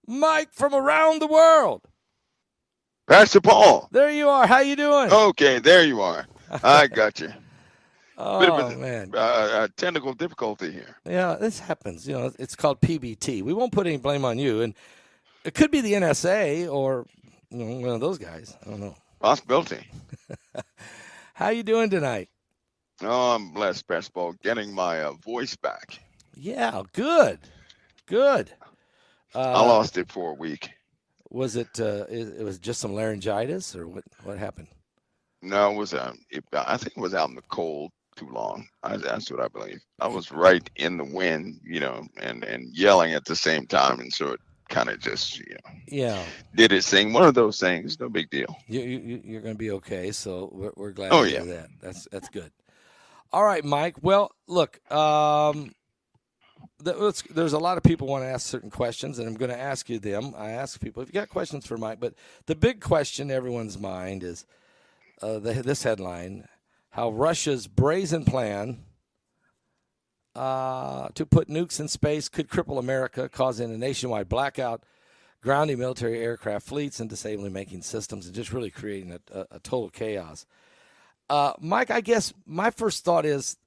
Mike from around the world. Pastor Paul. There you are. How you doing? Okay, there you are. I got you. Bit of man. a technical difficulty here. Yeah, this happens. It's called PBT. We won't put any blame on you, and it could be the NSA or one of those guys. I don't know. Possibility. How you doing tonight? Oh, I'm blessed, Pastor Paul, getting my voice back. Yeah, good. I lost it for a week. Was it? It was just some laryngitis, or what happened? No, it was. I think it was out in the cold too long. That's what I believe. I was right in the wind, and yelling at the same time, and so it kind of just, did its thing. One of those things, no big deal. You're going to be okay. So we're glad to hear that. That's good. All right, Mike. Well, look, there's a lot of people want to ask certain questions, and I'm going to ask you them. I ask people if you got questions for Mike, but the big question in everyone's mind is this headline: how Russia's brazen plan to put nukes in space could cripple America, causing a nationwide blackout, grounding military aircraft fleets, and disabling making systems, and just really creating a total chaos. Mike, I guess my first thought is,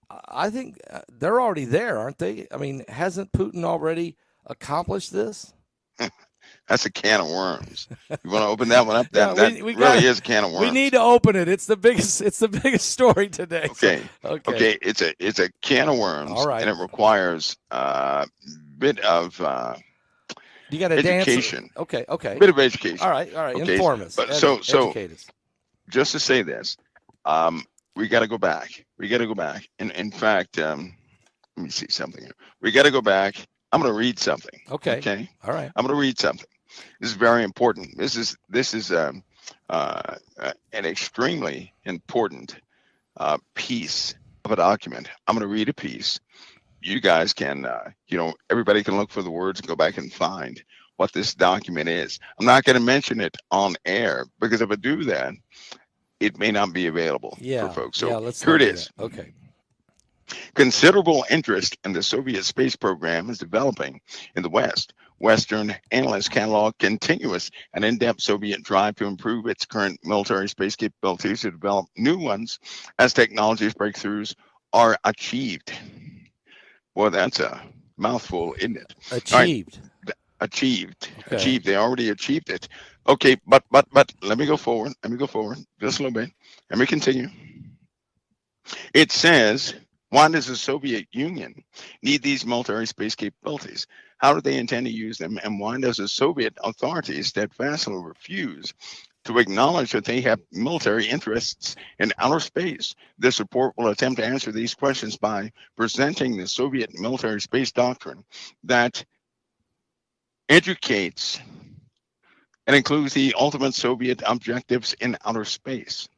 I think they're already there, aren't they? I mean, hasn't Putin already accomplished this? That's a can of worms. You want to open that one up? That really is a can of worms. We need to open it. It's the biggest story today. Okay. Okay. It's a can of worms. All right. And it requires a bit of you got to education. Okay. Bit of education. All right. Okay. Inform us. But educate us. Just to say this, we got to go back. And in fact, let me see something here. We got to go back. I'm going to read something. Okay. All right. I'm going to read something. This is very important. This is an extremely important piece of a document. I'm going to read a piece. You guys can, everybody can look for the words and go back and find what this document is. I'm not going to mention it on air because if I do that, it may not be available for folks. So here it is. Okay. Considerable interest in the Soviet space program is developing in the West. Western analysts catalog continuous and in-depth Soviet drive to improve its current military space capabilities to develop new ones as technologies breakthroughs are achieved. Well, that's a mouthful, isn't it? Achieved. Right. Achieved. Okay. Achieved. They already achieved it. Okay, but let me go forward. Just a little bit. Let me continue. It says, why does the Soviet Union need these military space capabilities? How do they intend to use them? And why does the Soviet authorities steadfastly refuse to acknowledge that they have military interests in outer space? This report will attempt to answer these questions by presenting the Soviet military space doctrine that educates and includes the ultimate Soviet objectives in outer space.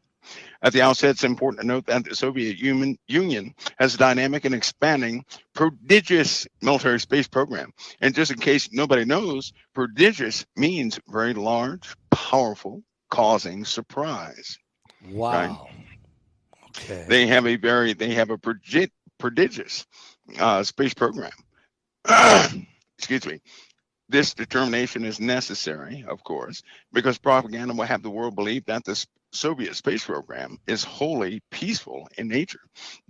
At the outset, it's important to note that the Soviet Union has a dynamic and expanding prodigious military space program. And just in case nobody knows, prodigious means very large, powerful, causing surprise. Wow. Right? Okay. They have a prodigious space program. Excuse me. This determination is necessary, of course, because propaganda will have the world believe that the Soviet space program is wholly peaceful in nature,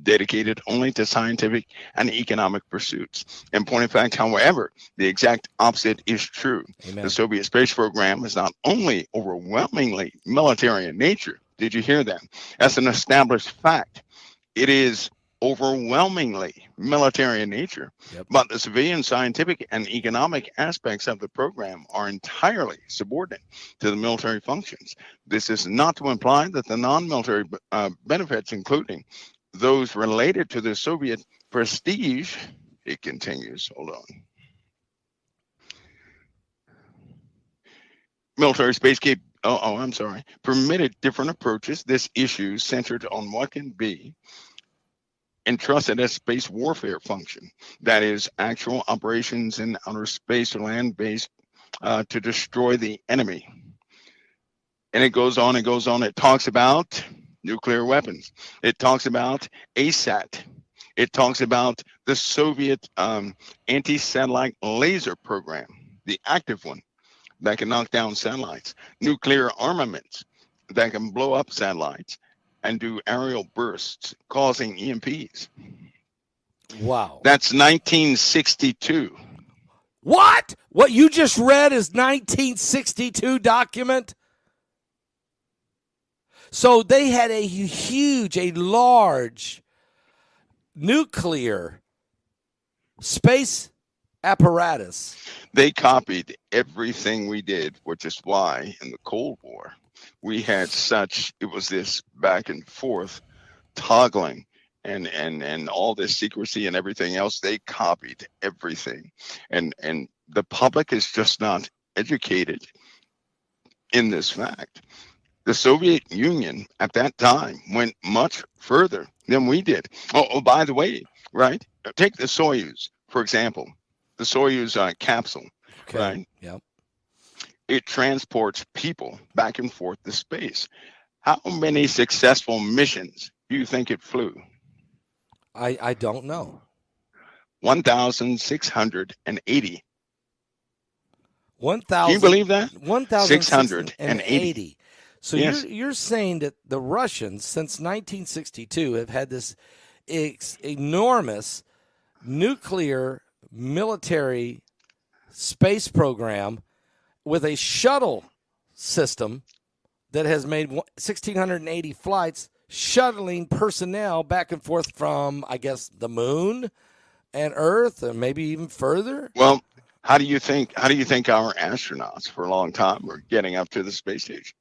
dedicated only to scientific and economic pursuits. In point of fact, however, the exact opposite is true. Amen. The Soviet space program is not only overwhelmingly military in nature. Did you hear that? That's an established fact. It is overwhelmingly military in nature, but the civilian, scientific, and economic aspects of the program are entirely subordinate to the military functions. This is not to imply that the non-military benefits, including those related to the Soviet prestige, it continues, hold on. Military space permitted different approaches. This issue centered on what can be entrusted as space warfare function, that is, actual operations in outer space or land-based to destroy the enemy. And it goes on. It talks about nuclear weapons. It talks about ASAT. It talks about the Soviet anti-satellite laser program, the active one that can knock down satellites, nuclear armaments that can blow up satellites and do aerial bursts causing EMPs. Wow. That's 1962. What? What you just read is 1962 document? So they had a large nuclear space apparatus. They copied everything we did, which is why in the Cold War we had it was this back and forth toggling and all this secrecy and everything else. They copied everything. And the public is just not educated in this fact. The Soviet Union at that time went much further than we did. Oh, by the way, right? Take the Soyuz, for example, the Soyuz capsule, Okay. right? Yep. It transports people back and forth to space. How many successful missions do you think it flew? I don't know. 1,680. 1,000. Can you believe that? 1,680. So Yes. you're saying that the Russians, since 1962, have had this enormous nuclear military space program with a shuttle system that has made 1,680 flights, shuttling personnel back and forth from, I guess, the moon and Earth, and maybe even further. Well, how do you think our astronauts for a long time were getting up to the space station?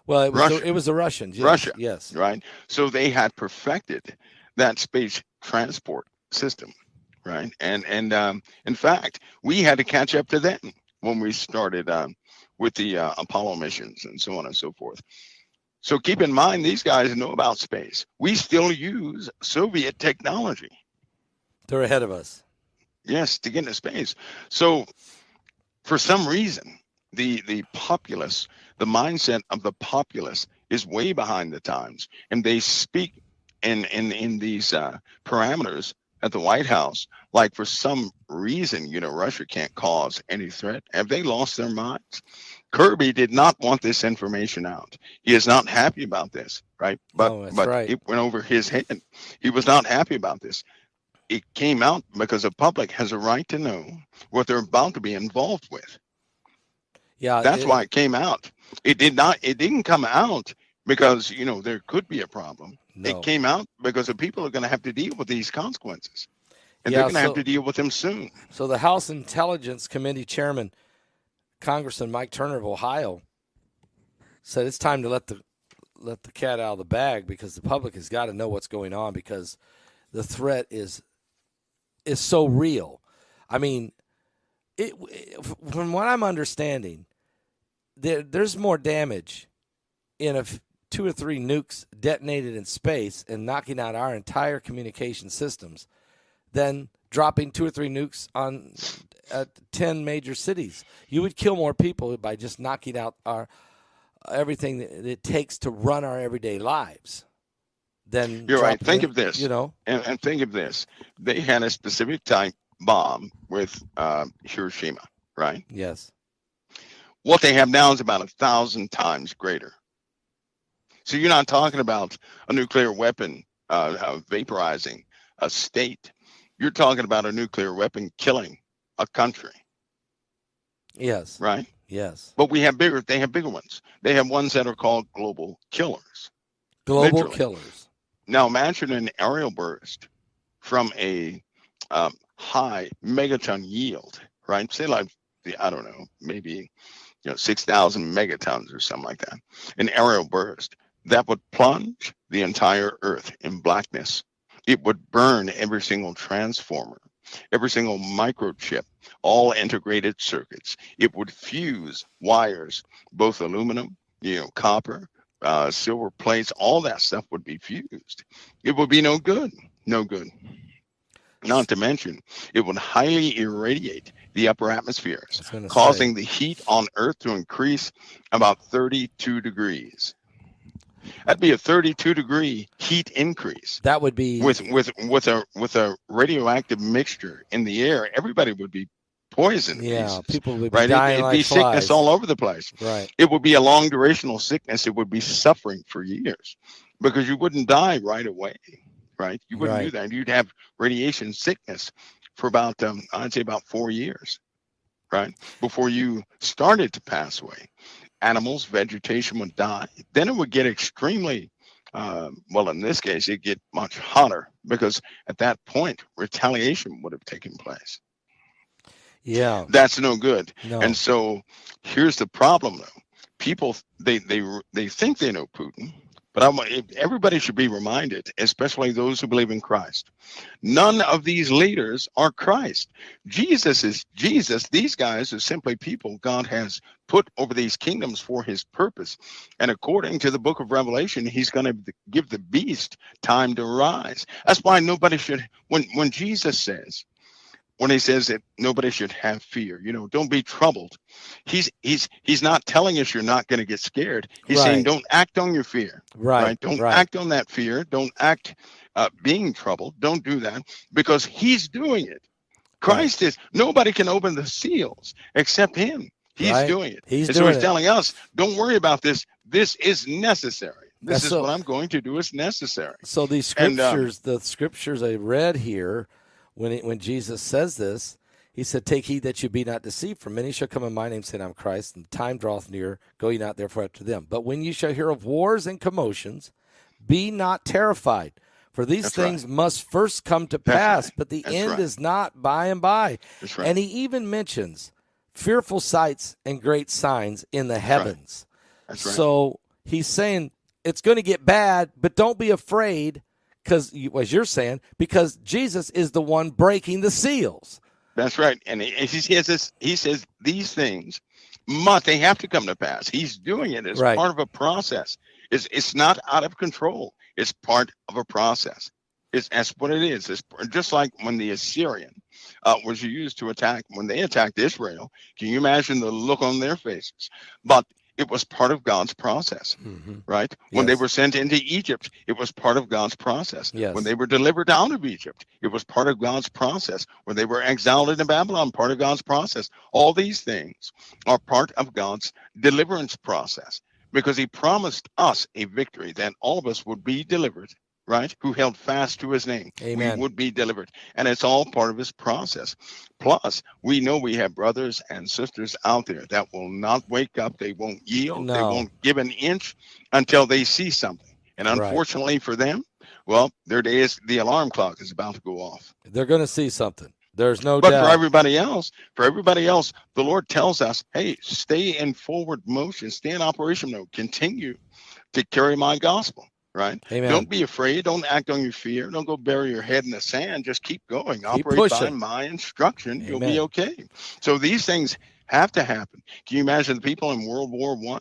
Well, it Russia. was the Russians. Yes, Russia. Yes. Right. So they had perfected that space transport system. Right. And in fact, we had to catch up to them when we started with the Apollo missions and so on and so forth. So keep in mind, these guys know about space. We still use Soviet technology. They're ahead of us. Yes, to get into space. So for some reason, the populace, the mindset of the populace is way behind the times. And they speak in these parameters at the White House, like for some reason, Russia can't cause any threat. Have they lost their minds? Kirby did not want this information out. He is not happy about this, right? But right. It went over his head. He was not happy about this. It came out because the public has a right to know what they're about to be involved with. Yeah, that's why it came out. It didn't come out because there could be a problem. No. It came out because the people are going to have to deal with these consequences, and they're going to have to deal with them soon. So the House Intelligence Committee Chairman, Congressman Mike Turner of Ohio, said it's time to let the cat out of the bag, because the public has got to know what's going on, because the threat is so real. I mean, from what I'm understanding, there's more damage in 2 or 3 nukes detonated in space and knocking out our entire communication systems than dropping 2 or 3 nukes on 10 major cities. You would kill more people by just knocking out our everything that it takes to run our everyday lives. You're right. Think of this. And think of this. They had a specific type bomb with Hiroshima, right? Yes. What they have now is about 1,000 times greater. So you're not talking about a nuclear weapon vaporizing a state. You're talking about a nuclear weapon killing a country. Yes. Right? Yes. But they have bigger ones. They have ones that are called global killers. Global killers. Now imagine an aerial burst from a high megaton yield, right? Say like, I don't know, maybe 6,000 megatons or something like that. An aerial burst that would plunge the entire Earth in blackness. It would burn every single transformer, every single microchip, all integrated circuits. It would fuse wires, both aluminum, copper, silver plates, all that stuff would be fused. It would be no good. Not to mention, it would highly irradiate the upper atmospheres, causing the heat on Earth to increase about 32 degrees. That'd be a 32-degree heat increase. That would be with a radioactive mixture in the air. Everybody would be poison Yeah, pieces, people would be right? dying It'd like be sickness flies. all over the place. Right. It would be a long durational sickness. It would be suffering for years because you wouldn't die right away, right? You wouldn't do Right. that. You'd have radiation sickness for about, I'd say about 4 years, right? Before you started to pass away. Animals, vegetation would die. Then it would get extremely, well, in this case, it'd get much hotter because at that point, retaliation would have taken place. Yeah. That's no good. No. And so here's the problem, though. People, they think they know Putin, but everybody should be reminded, especially those who believe in Christ. None of these leaders are Christ. Jesus is Jesus. These guys are simply people God has put over these kingdoms for his purpose. And according to the book of Revelation, he's going to give the beast time to rise. That's why nobody should, when Jesus says, when he says that nobody should have fear, don't be troubled. He's not telling us you're not going to get scared. He's saying don't act on your fear. Right. Don't Right. act on that fear. Don't act being troubled. Don't do that because he's doing it. Christ is, nobody can open the seals except him. He's doing it. He's and doing so he's it. telling us, don't worry about this. This is necessary. This is so- what I'm going to do. It's necessary. So these scriptures, the scriptures I read here, when Jesus says this, he said, "Take heed that you be not deceived, for many shall come in my name, saying, I'm Christ, and the time draweth near. Go ye not therefore after them. But when ye shall hear of wars and commotions, be not terrified, for these things must first come to pass, but the end is not by and by." That's right. And he even mentions fearful sights and great signs in the heavens. That's right. So he's saying it's going to get bad, but don't be afraid. Because, as you're saying, because Jesus is the one breaking the seals. That's right. And he says these things they have to come to pass. He's doing it as part of a process. It's not out of control. It's part of a process. That's what it is. It's just like when the Assyrian was used to attack, when they attacked Israel. Can you imagine the look on their faces? But it was part of God's process, right? When they were sent into Egypt, it was part of God's process. Yes. When they were delivered out of Egypt, it was part of God's process. When they were exiled into Babylon, part of God's process. All these things are part of God's deliverance process because he promised us a victory that all of us would be delivered, right? Who held fast to his name. Amen. We would be delivered. And it's all part of his process. Plus, we know we have brothers and sisters out there that will not wake up. They won't yield. No. They won't give an inch until they see something. And unfortunately for them, well, their day is, the alarm clock is about to go off. They're going to see something. There's no doubt. But for everybody else, the Lord tells us, hey, stay in forward motion, stay in operation mode, continue to carry my gospel. Right? Amen. Don't be afraid. Don't act on your fear. Don't go bury your head in the sand. Just keep going. Keep Operate pushing. by my instruction. Amen. You'll be okay. So these things have to happen. Can you imagine the people in World War I,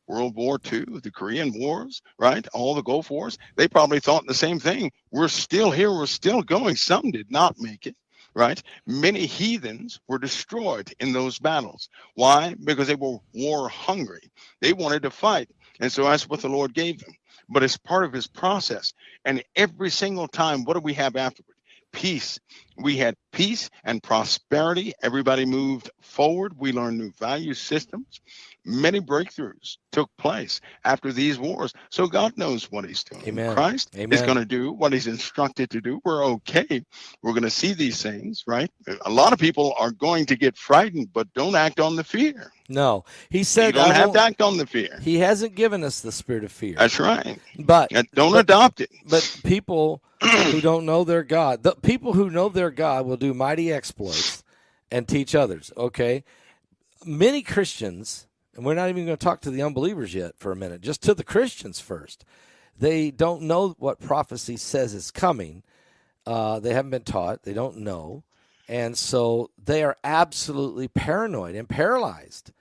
World War II, the Korean Wars, right? All the Gulf Wars, they probably thought the same thing. We're still here. We're still going. Some did not make it. Right? Many heathens were destroyed in those battles. Why? Because they were war hungry. They wanted to fight. And so that's what the Lord gave them. But it's part of his process. And every single time, what do we have afterward? Peace. We had peace and prosperity. Everybody moved forward. We learned new value systems. Many breakthroughs took place after these wars. So God knows what he's doing. Amen. Christ Amen. is going to do what he's instructed to do. We're okay. We're going to see these things, right? A lot of people are going to get frightened, but don't act on the fear. No. He said, you don't have to act on the fear. He hasn't given us the spirit of fear. That's right. But don't adopt it. But people who don't know their God, the people who know their God will do mighty exploits and teach others. Okay. Many Christians, and we're not even going to talk to the unbelievers yet for a minute, just to the Christians first. They don't know what prophecy says is coming. They haven't been taught. They don't know. And so they are absolutely paranoid and paralyzed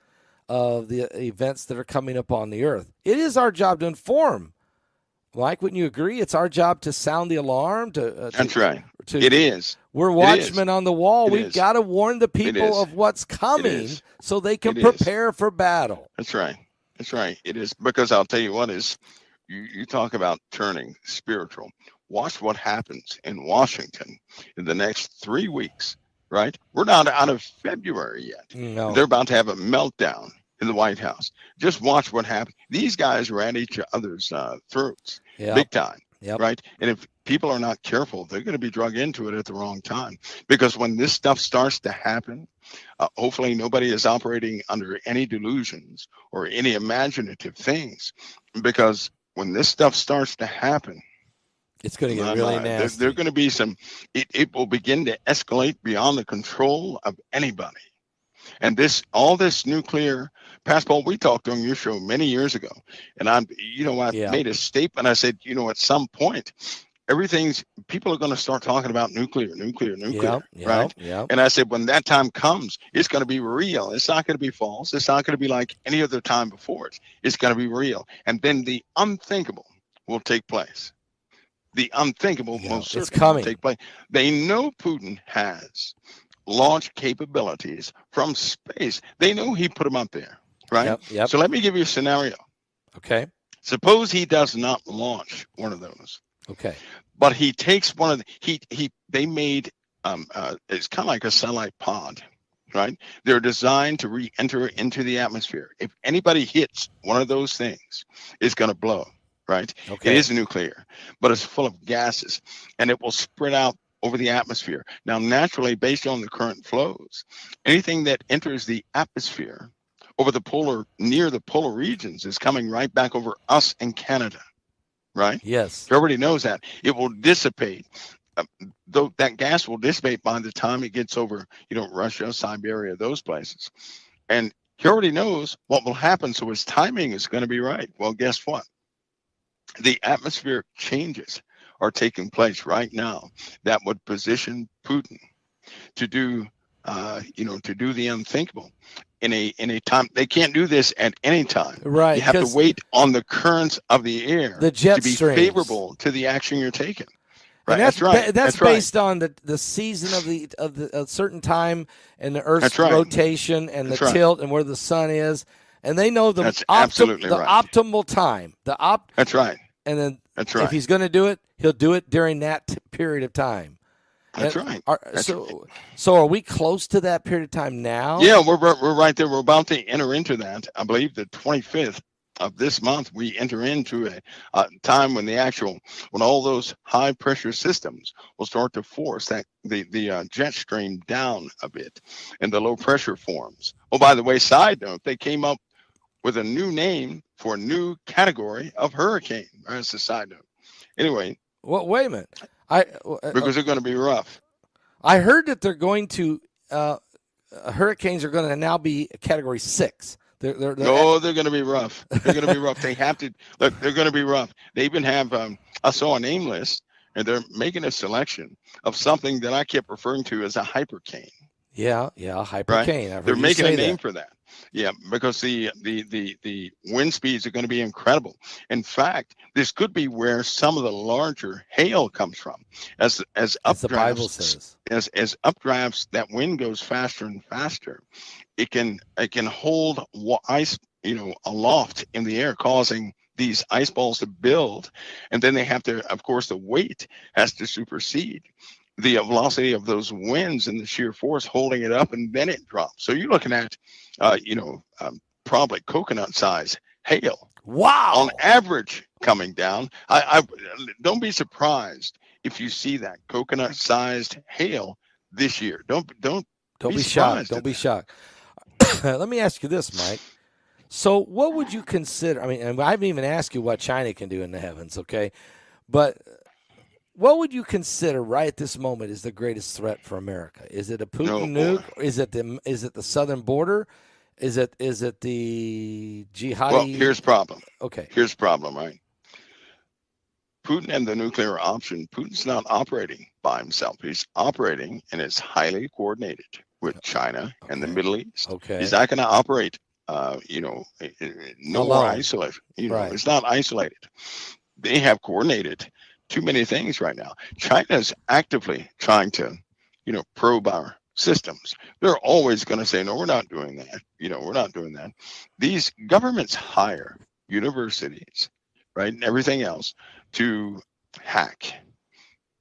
of the events that are coming up on the earth. It is our job to inform. Mike, wouldn't you agree? It's our job to sound the alarm. That's right. It is. We're watchmen on the wall. We've got to warn the people of what's coming so they can prepare for battle. That's right. That's right. It is. Because I'll tell you what is, you talk about turning spiritual. Watch what happens in Washington in the next 3 weeks. right? We're not out of February yet. No. They're about to have a meltdown in the White House. Just watch what happens. These guys are at each other's throats, big time, right? And if people are not careful, they're going to be drug into it at the wrong time. Because when this stuff starts to happen, hopefully nobody is operating under any delusions or any imaginative things. Because when this stuff starts to happen, it's going to get really nasty. There's going to be it will begin to escalate beyond the control of anybody. And all this nuclear passport, we talked on your show many years ago. And I made a statement. I said, at some point, people are going to start talking about nuclear, right? And I said, when that time comes, it's going to be real. It's not going to be false. It's not going to be like any other time before it. It's going to be real. And then the unthinkable will take place. The unthinkable most certainly will take place. They know Putin has launch capabilities from space. They know he put them up there, right? So let me give you a scenario. Okay. Suppose he does not launch one of those. Okay. But he takes one of they made it's kind of like a satellite pod, right? They're designed to re-enter into the atmosphere. If anybody hits one of those things, it's going to blow, right? Okay. It is nuclear, but it's full of gases, and it will spread out over the atmosphere. Now, naturally, based on the current flows, anything that enters the atmosphere over near the polar regions is coming right back over us in Canada, right? Yes. Everybody knows that. It will dissipate. Though that gas will dissipate by the time it gets over, Russia, Siberia, those places. And he already knows what will happen, so his timing is going to be right. Well, guess what? The atmospheric changes are taking place right now that would position Putin to do, to do the unthinkable in a time. They can't do this at any time. Right. You have to wait on the currents of the air to be streams. Favorable to the action you're taking. Right. And that's right. That's based on the season of a certain time and the Earth's rotation and the tilt and where the sun is, and they know the optimal time. That's right. And then that's right. If he's going to do it, he'll do it during that period of time. That's right. So are we close to that period of time now? Yeah, we're right there. We're about to enter into that. I believe the 25th of this month, we enter into a time when when all those high pressure systems will start to force the jet stream down a bit, and the low pressure forms. Oh, by the way, side note, they came up with a new name for a new category of hurricane. That's a side note. Anyway. Well, wait a minute. Because they're going to be rough. I heard that they're going to hurricanes are going to now be category 6. They're going to be rough. They're going to be rough. They have to look. They're going to be rough. They even have. I saw a name list, and they're making a selection of something that I kept referring to as a hypercane. Yeah, hypercane. Right? They're making a name for that. Yeah, because the wind speeds are going to be incredible. In fact, this could be where some of the larger hail comes from. As updrafts, the Bible says. As updrafts, that wind goes faster and faster. It can hold ice, aloft in the air, causing these ice balls to build, and then they have to, of course, the weight has to supersede the velocity of those winds and the sheer force holding it up, and then it drops. So you're looking at, probably coconut size hail. Wow! On average, coming down. I don't be surprised if you see that coconut sized hail this year. Don't be shocked. Don't be shocked. Let me ask you this, Mike. So, what would you consider? I mean, and I haven't even asked you what China can do in the heavens, okay? But what would you consider right at this moment is the greatest threat for America? Is it a Putin nuke? Is it the southern border? Is it the jihadi? Well, here's the problem. Okay. Here's the problem, right? Putin and the nuclear option, Putin's not operating by himself. He's operating, and it's highly coordinated with China and the Middle East. Okay. He's not going to operate, nowhere isolated. It's not isolated. They have coordinated too many things right now. China is actively trying to, probe our systems. They're always going to say, no, we're not doing that. We're not doing that. These governments hire universities, right, and everything else to hack,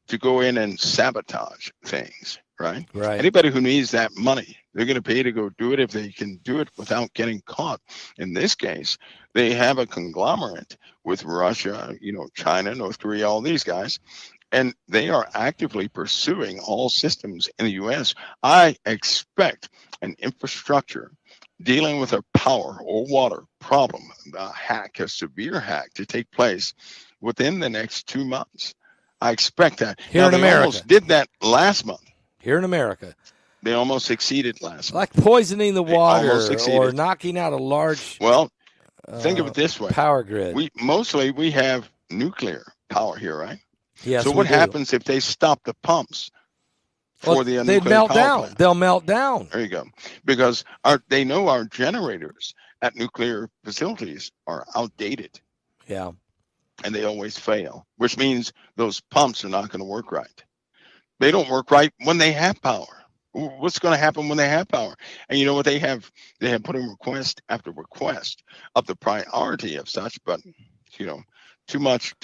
to go in and sabotage things, right? Right. Anybody who needs that money, they're going to pay to go do it if they can do it without getting caught. In this case, they have a conglomerate with Russia, China, North Korea, all these guys, and they are actively pursuing all systems in the U.S. I expect an infrastructure dealing with a power or water problem, a severe hack to take place within the next 2 months. I expect that. Here in they America. almost did that last month. Here in America. They almost succeeded last month. Like poisoning the water succeeded. or knocking out a large Well, think of it this way. Power grid. We have nuclear power here, right? Yes. So what happens if they stop the pumps for the they'd nuclear melt power down. plant? They'll melt down. There you go. Because they know our generators at nuclear facilities are outdated. Yeah. And they always fail, which means those pumps are not going to work right. They don't work right when they have power. What's going to happen when they have power? And you know what they have? They have put in request after request of the priority of such, but too much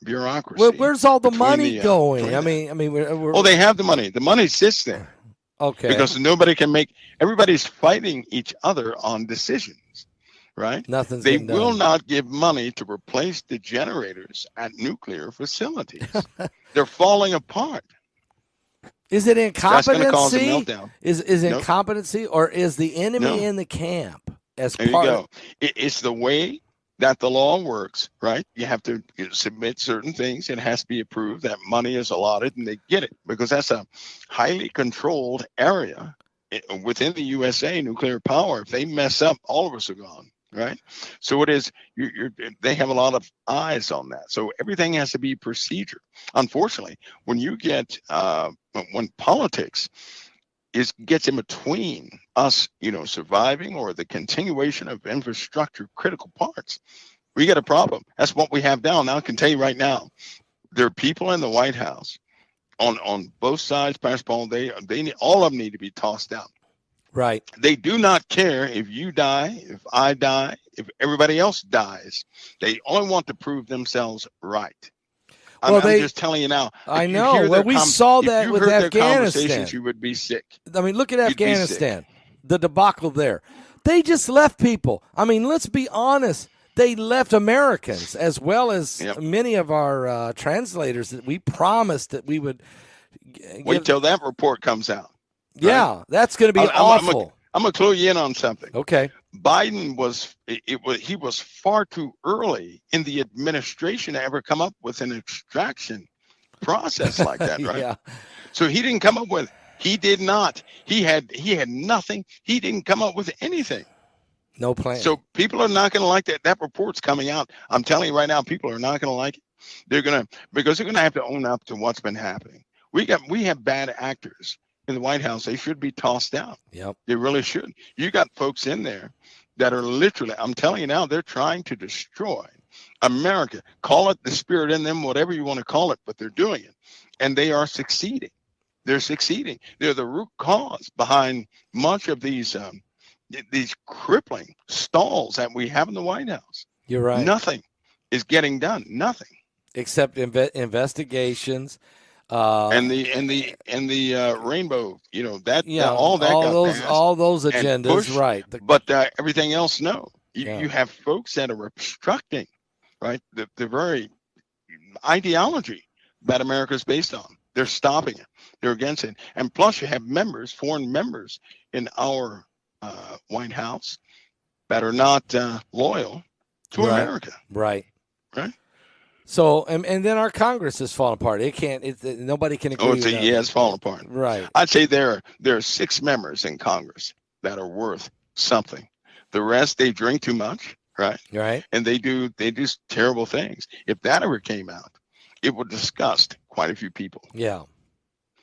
bureaucracy. Where's all the money going? I mean, they have the money. The money sits there. Okay. Because nobody can make. Everybody's fighting each other on decisions, right? Nothing's They getting done. will not give money to replace the generators at nuclear facilities. They're falling apart. Is it incompetency? That's going to cause a meltdown. Is incompetency, or is the enemy in the camp as part? There you go. It's the way that the law works, right? You have to submit certain things. It has to be approved. That money is allotted, and they get it because that's a highly controlled area within the USA. Nuclear power. If they mess up, all of us are gone. Right. So it is. They have a lot of eyes on that. So everything has to be procedure. Unfortunately, when you get when politics gets in between us, surviving or the continuation of infrastructure critical parts, we get a problem. That's what we have now. Now I can tell you right now, there are people in the White House on both sides. Pastor Paul, they all of them need to be tossed out. Right. They do not care if you die, if I die, if everybody else dies. They only want to prove themselves right. I'm just telling you now. I know. Well, we saw that with Afghanistan. You would be sick. I mean, look at Afghanistan, the debacle there. They just left people. I mean, let's be honest. They left Americans as well as many of our translators that we promised that we would. Wait till that report comes out. Yeah, right? That's going to be awful. I'm going to clue you in on something. Okay. Biden he was far too early in the administration to ever come up with an extraction process like that, right? Yeah. So he didn't come up with. He did not. He had nothing. He didn't come up with anything. No plan. So people are not going to like that. That report's coming out. I'm telling you right now, people are not going to like it. Because they're going to have to own up to what's been happening. We have bad actors in the White House. They should be tossed out. Yep. They really should. You got folks in there that are literally, I'm telling you now, they're trying to destroy America. Call it the spirit in them, whatever you want to call it, but they're doing it. And they are succeeding. They're succeeding. They're the root cause behind much of these crippling stalls that we have in the White House. You're right. Nothing is getting done. Nothing. Except investigations. And the rainbow, all those agendas, push, right? But everything else, no. You have folks that are obstructing, right? The very ideology that America is based on. They're stopping it. They're against it. And plus, you have foreign members in our White House that are not loyal to America. Right. Right. So, and then our Congress is falling apart. Nobody can agree with that. It's falling apart. Right. I'd say there are 6 members in Congress that are worth something. The rest, they drink too much, right? Right. And they do terrible things. If that ever came out, it would disgust quite a few people. Yeah.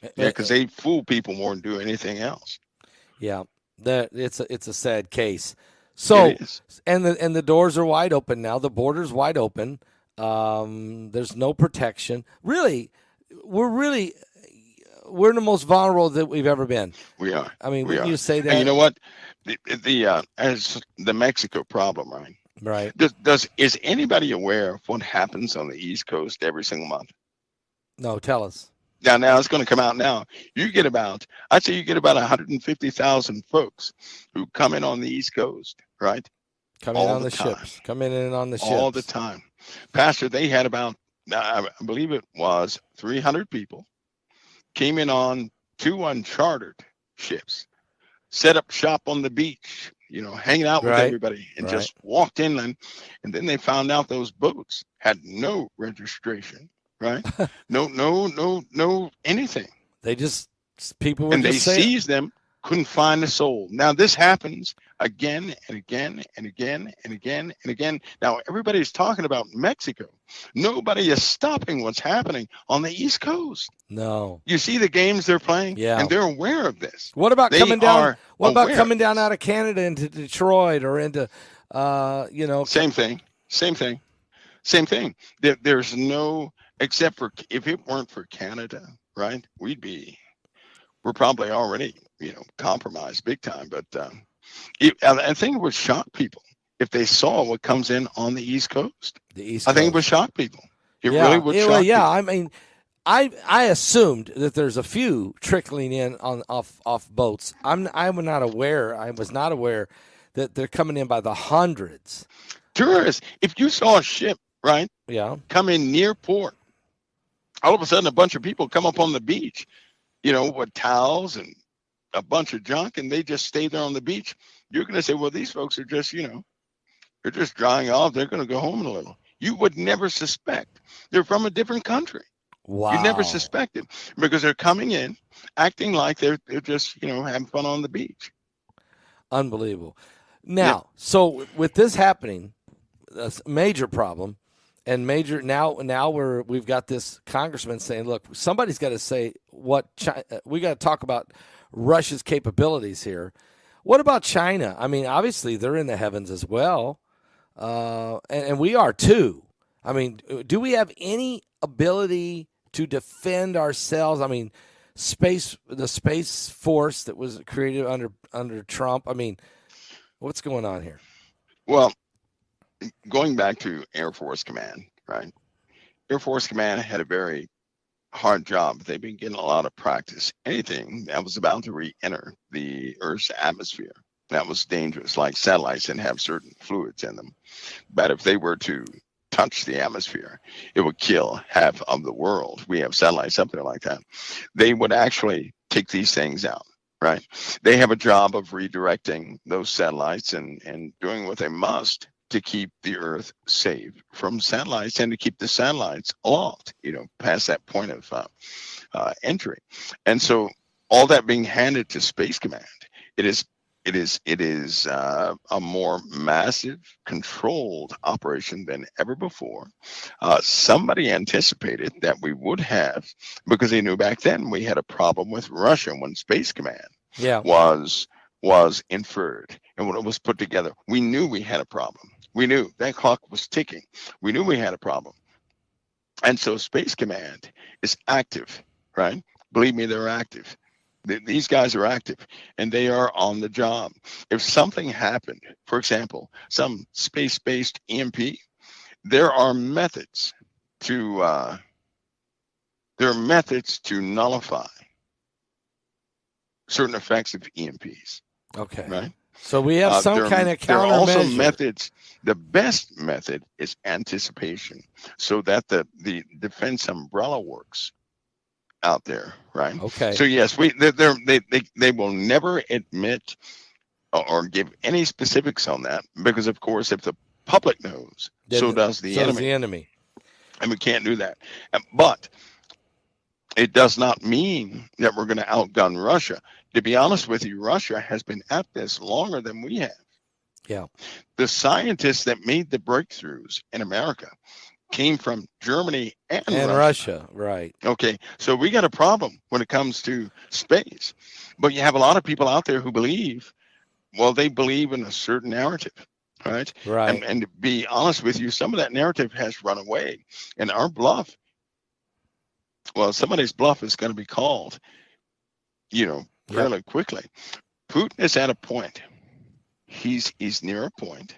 Yeah, because they fool people more than do anything else. Yeah. It's a sad case. So, and the doors are wide open now. The border's wide open. There's no protection. Really, we're the most vulnerable that we've ever been. We are. I mean, when you say that, and you know what? As the Mexico problem, right? Right. Is anybody aware of what happens on the East Coast every single month? No, tell us. Now it's going to come out now. I'd say you get about 150,000 folks who come in on the East Coast, right? Come in on the ships. Come in on the ships. All the time. Pastor, they had about, I believe it was 300 people came in on 2 unchartered ships, set up shop on the beach, hanging out with everybody, and just walked inland. And then they found out those boats had no registration, right? no anything. People were and just they seized them, couldn't find a soul. Now this happens again and again and again and again and again. Now everybody's talking about Mexico. Nobody is stopping what's happening on the East Coast. No. You see the games they're playing? Yeah. And they're aware of this. What about coming down out of Canada into Detroit or into Same thing. There's no, except for if it weren't for Canada, right? We're probably already, compromised big time. But I think it would shock people if they saw what comes in on the East Coast. I think it would shock people. It really would shock people. I mean, I assumed that there's a few trickling in off boats. I was not aware that they're coming in by the hundreds. Tourists, if you saw a ship, right? Yeah. Come in near port, all of a sudden a bunch of people come up on the beach, with towels and a bunch of junk, and they just stay there on the beach. You're going to say, well, these folks are just, they're just drying off. They're going to go home in a little. You would never suspect. They're from a different country. Wow. You never suspect it because they're coming in, acting like they're just, having fun on the beach. Unbelievable. Now, So with this happening, that's a major problem. And now we've got this congressman saying, look, somebody's got to say we got to talk about Russia's capabilities here. What about China? I mean, obviously they're in the heavens as well, and we are too. I mean, do we have any ability to defend ourselves? I mean, the space force that was created under Trump. I mean, what's going on here? Well, going back to Air Force Command, right? Air Force Command had a very hard job. They've been getting a lot of practice. Anything that was about to re-enter the Earth's atmosphere that was dangerous, like satellites and have certain fluids in them. But if they were to touch the atmosphere, it would kill half of the world. We have satellites up there like that. They would actually take these things out. Right. They have a job of redirecting those satellites and doing what they must to keep the Earth safe from satellites and to keep the satellites aloft, past that point of entry. And so all that being handed to Space Command, it is a more massive, controlled operation than ever before. Somebody anticipated that we would have, because they knew back then we had a problem with Russia when Space Command was inferred. And when it was put together, we knew we had a problem. We knew that clock was ticking. We knew we had a problem. And so Space Command is active, right? Believe me, they're active. These guys are active, and they are on the job. If something happened, for example, some space-based EMP, there are methods to nullify certain effects of EMPs. Okay. Right. So we have some kind of countermeasure. There are also methods. The best method is anticipation, so that the defense umbrella works out there, right? Okay. So yes, they will never admit or give any specifics on that, because of course, if the public knows, so does the enemy. And we can't do that. But it does not mean that we're going to outgun Russia. To be honest with you, Russia has been at this longer than we have. Yeah. The scientists that made the breakthroughs in America came from Germany and Russia. Right. Okay, so we got a problem when it comes to space. But you have a lot of people out there who believe in a certain narrative, right? Right. And to be honest with you, some of that narrative has run away. And our bluff, somebody's bluff is going to be called, fairly quickly. Putin is at a point. He's near a point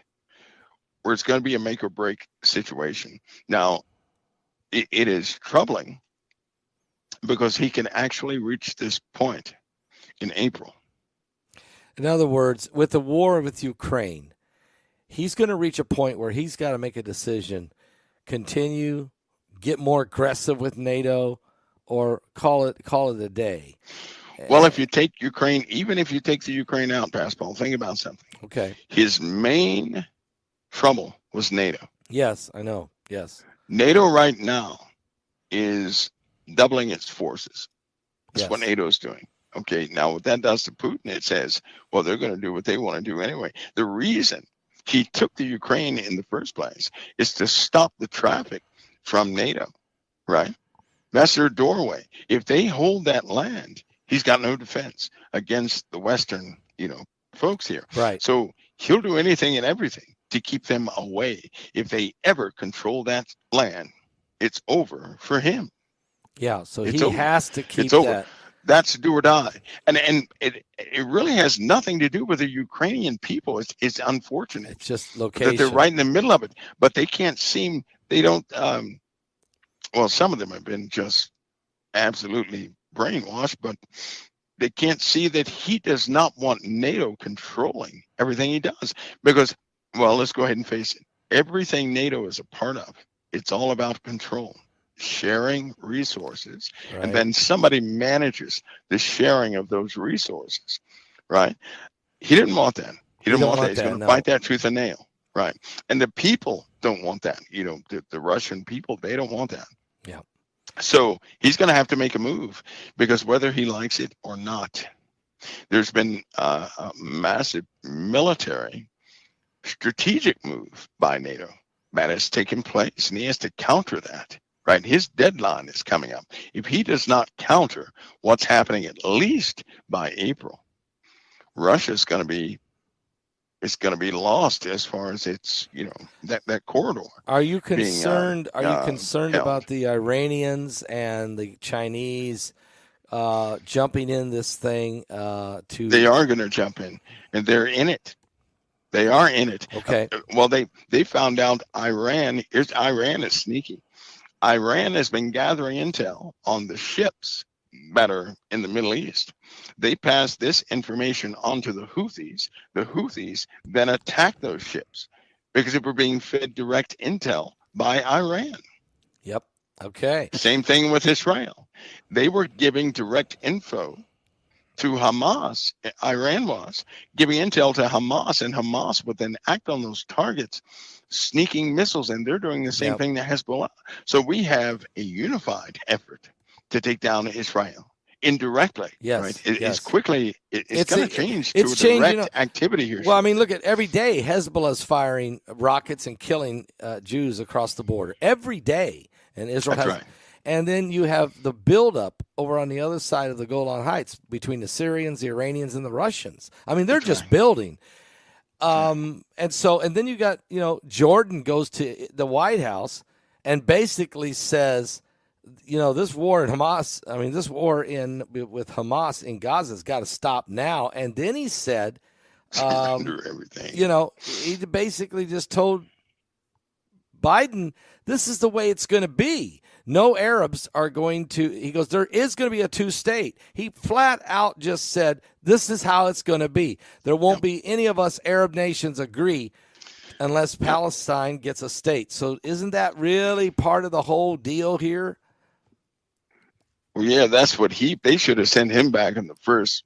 where it's going to be a make or break situation. Now, it is troubling because he can actually reach this point in April. In other words, with the war with Ukraine, he's going to reach a point where he's got to make a decision, continue, get more aggressive with NATO, or call it a day. Well, if you take Ukraine, even if you take the Ukraine out, Pascal, think about something. Okay. His main trouble was NATO. Yes, I know. Yes. NATO right now is doubling its forces. That's Yes. what NATO is doing. Okay, now what that does to Putin, it says, well, they're going to do what they want to do anyway. The reason he took the Ukraine in the first place is to stop the traffic from NATO, right? That's their doorway. If they hold that land, he's got no defense against the Western, folks here. Right. So he'll do anything and everything to keep them away. If they ever control that land, it's over for him. Yeah, so It's he over. has to keep It's over. that. That's do or die. And it really has nothing to do with the Ukrainian people. It's unfortunate. It's just location. That they're right in the middle of it, but they can't seem, they don't, well, some of them have been just absolutely brainwashed, but they can't see that he does not want NATO controlling everything he does. Because, well, let's go ahead and face it. Everything NATO is a part of, it's all about control, sharing resources, Right. and then somebody manages the sharing of those resources, right? He didn't want that. He didn't want that. He's going to fight that tooth and nail, right? And the people don't want that. The Russian people, they don't want that. Yeah. So he's going to have to make a move, because whether he likes it or not, there's been a massive military strategic move by NATO that has taken place, and he has to counter that, right? His deadline is coming up. If he does not counter what's happening at least by April, Russia's going to be, it's going to be lost as far as its, that corridor. Are you concerned? Being, are you concerned held. about the Iranians and the Chinese jumping in this thing? They are going to jump in, and they're in it. They are in it. Okay. Well, they found out Iran is sneaky. Iran has been gathering intel on the ships that are in the Middle East. They passed this information on to the Houthis. The Houthis then attacked those ships because they were being fed direct intel by Iran. Yep. Okay. Same thing with Israel. They were giving direct info to Hamas. Iran was giving intel to Hamas, and Hamas would then act on those targets, sneaking missiles, and they're doing the same thing to Hezbollah. So we have a unified effort to take down Israel indirectly. Yes. Right? Yes. It's going to change to a direct activity here. Well, I mean, look at every day Hezbollah's firing rockets and killing Jews across the border every day, and Israel That's has. right. And then you have the buildup over on the other side of the Golan Heights between the Syrians, the Iranians, and the Russians. I mean, they're just building. And then you got, Jordan goes to the White House and basically says, this war in Hamas, this war with Hamas in Gaza has got to stop now. And then he said, under everything. He basically just told Biden, this is the way it's going to be. No Arabs are going to, he goes, there is going to be a two-state. He flat out just said, this is how it's going to be. There won't be any of us Arab nations agree unless Palestine gets a state. So isn't that really part of the whole deal here? Well, yeah, that's what they should have sent him back on the first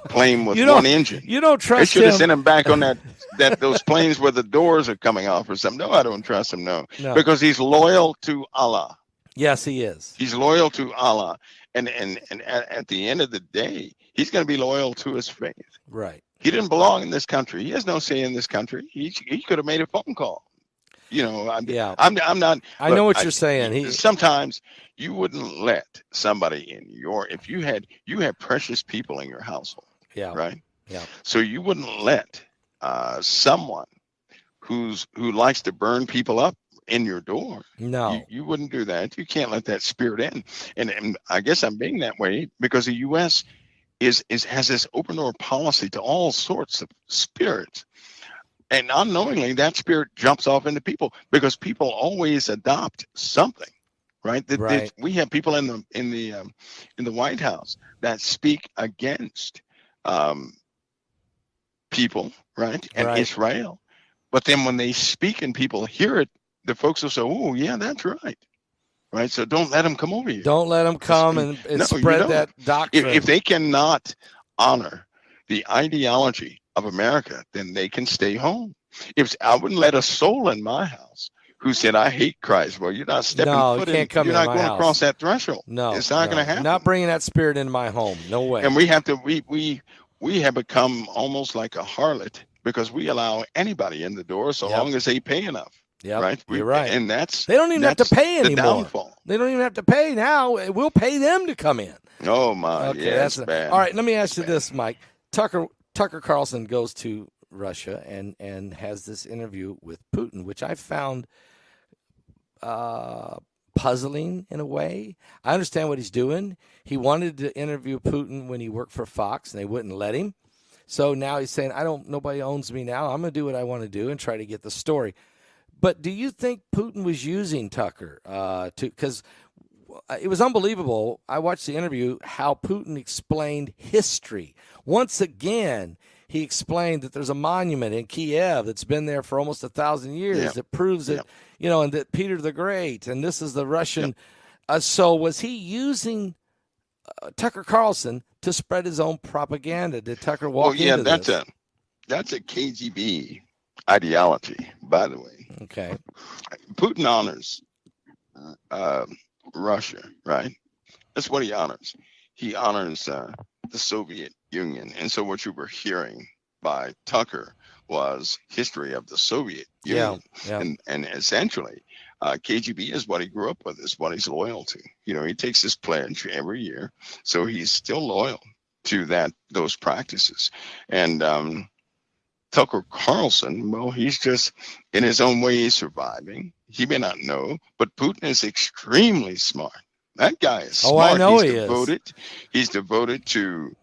plane with one engine. You don't trust him. They should have sent him back on those planes where the doors are coming off or something. No, I don't trust him, no. Because he's loyal to Allah. Yes, he is. He's loyal to Allah. And at the end of the day, he's going to be loyal to his faith. Right. He didn't belong in this country. He has no say in this country. He could have made a phone call. I'm not. I know what you're saying. Sometimes you wouldn't let somebody in if you had precious people in your household. Yeah. Right. Yeah. So you wouldn't let someone who likes to burn people up in your door. No, you wouldn't do that. You can't let that spirit in. And I guess I'm being that way because the U.S. has this open door policy to all sorts of spirits. And unknowingly, that spirit jumps off into people because people always adopt something right? Right. We have people in the White House that speak against people, right, and Right. Israel. But then when they speak and people hear it, the folks will say, "Oh, yeah, that's right." Right. So don't let them come over here. Don't let them come and No, you spread don't. that doctrine. If they cannot honor the ideology of America, then they can stay home. If I wouldn't let a soul in my house who said I hate Christ, well, you're not stepping No, you foot can't in. come You're into not my going house. across that threshold. No, it's not going to happen. You're not bringing that spirit into my home. No way. And we have to. We have become almost like a harlot because we allow anybody in the door so long as they pay enough. Yep, Right. You're right. And they don't even have to pay the anymore. Downfall. They don't even have to pay now. We'll pay them to come in. Oh my! Okay, yeah, that's bad. All right, let me ask you this, Mike. Tucker Carlson goes to Russia and has this interview with Putin, which I found puzzling in a way. I understand what he's doing. He wanted to interview Putin when he worked for Fox, and they wouldn't let him. So now he's saying, nobody owns me now. I'm going to do what I want to do and try to get the story. But do you think Putin was using Tucker because it was unbelievable. I watched the interview, how Putin explained history. Once again, he explained that there's a monument in Kiev that's been there for almost 1,000 years that proves it, and that Peter the Great, and this is the Russian. So was he using Tucker Carlson to spread his own propaganda? Did Tucker walk into this? That's a KGB ideology, by the way. Okay. Putin honors Russia, right? That's what he honors. He honors the Soviet Union. And so what you were hearing by Tucker was history of the Soviet Union. And essentially, KGB is what he grew up with, is what he's loyal to. He takes his pledge every year. So he's still loyal to those practices. And Tucker Carlson, well, he's just in his own way surviving. He may not know, but Putin is extremely smart. That guy is smart. I know he's devoted. He's devoted to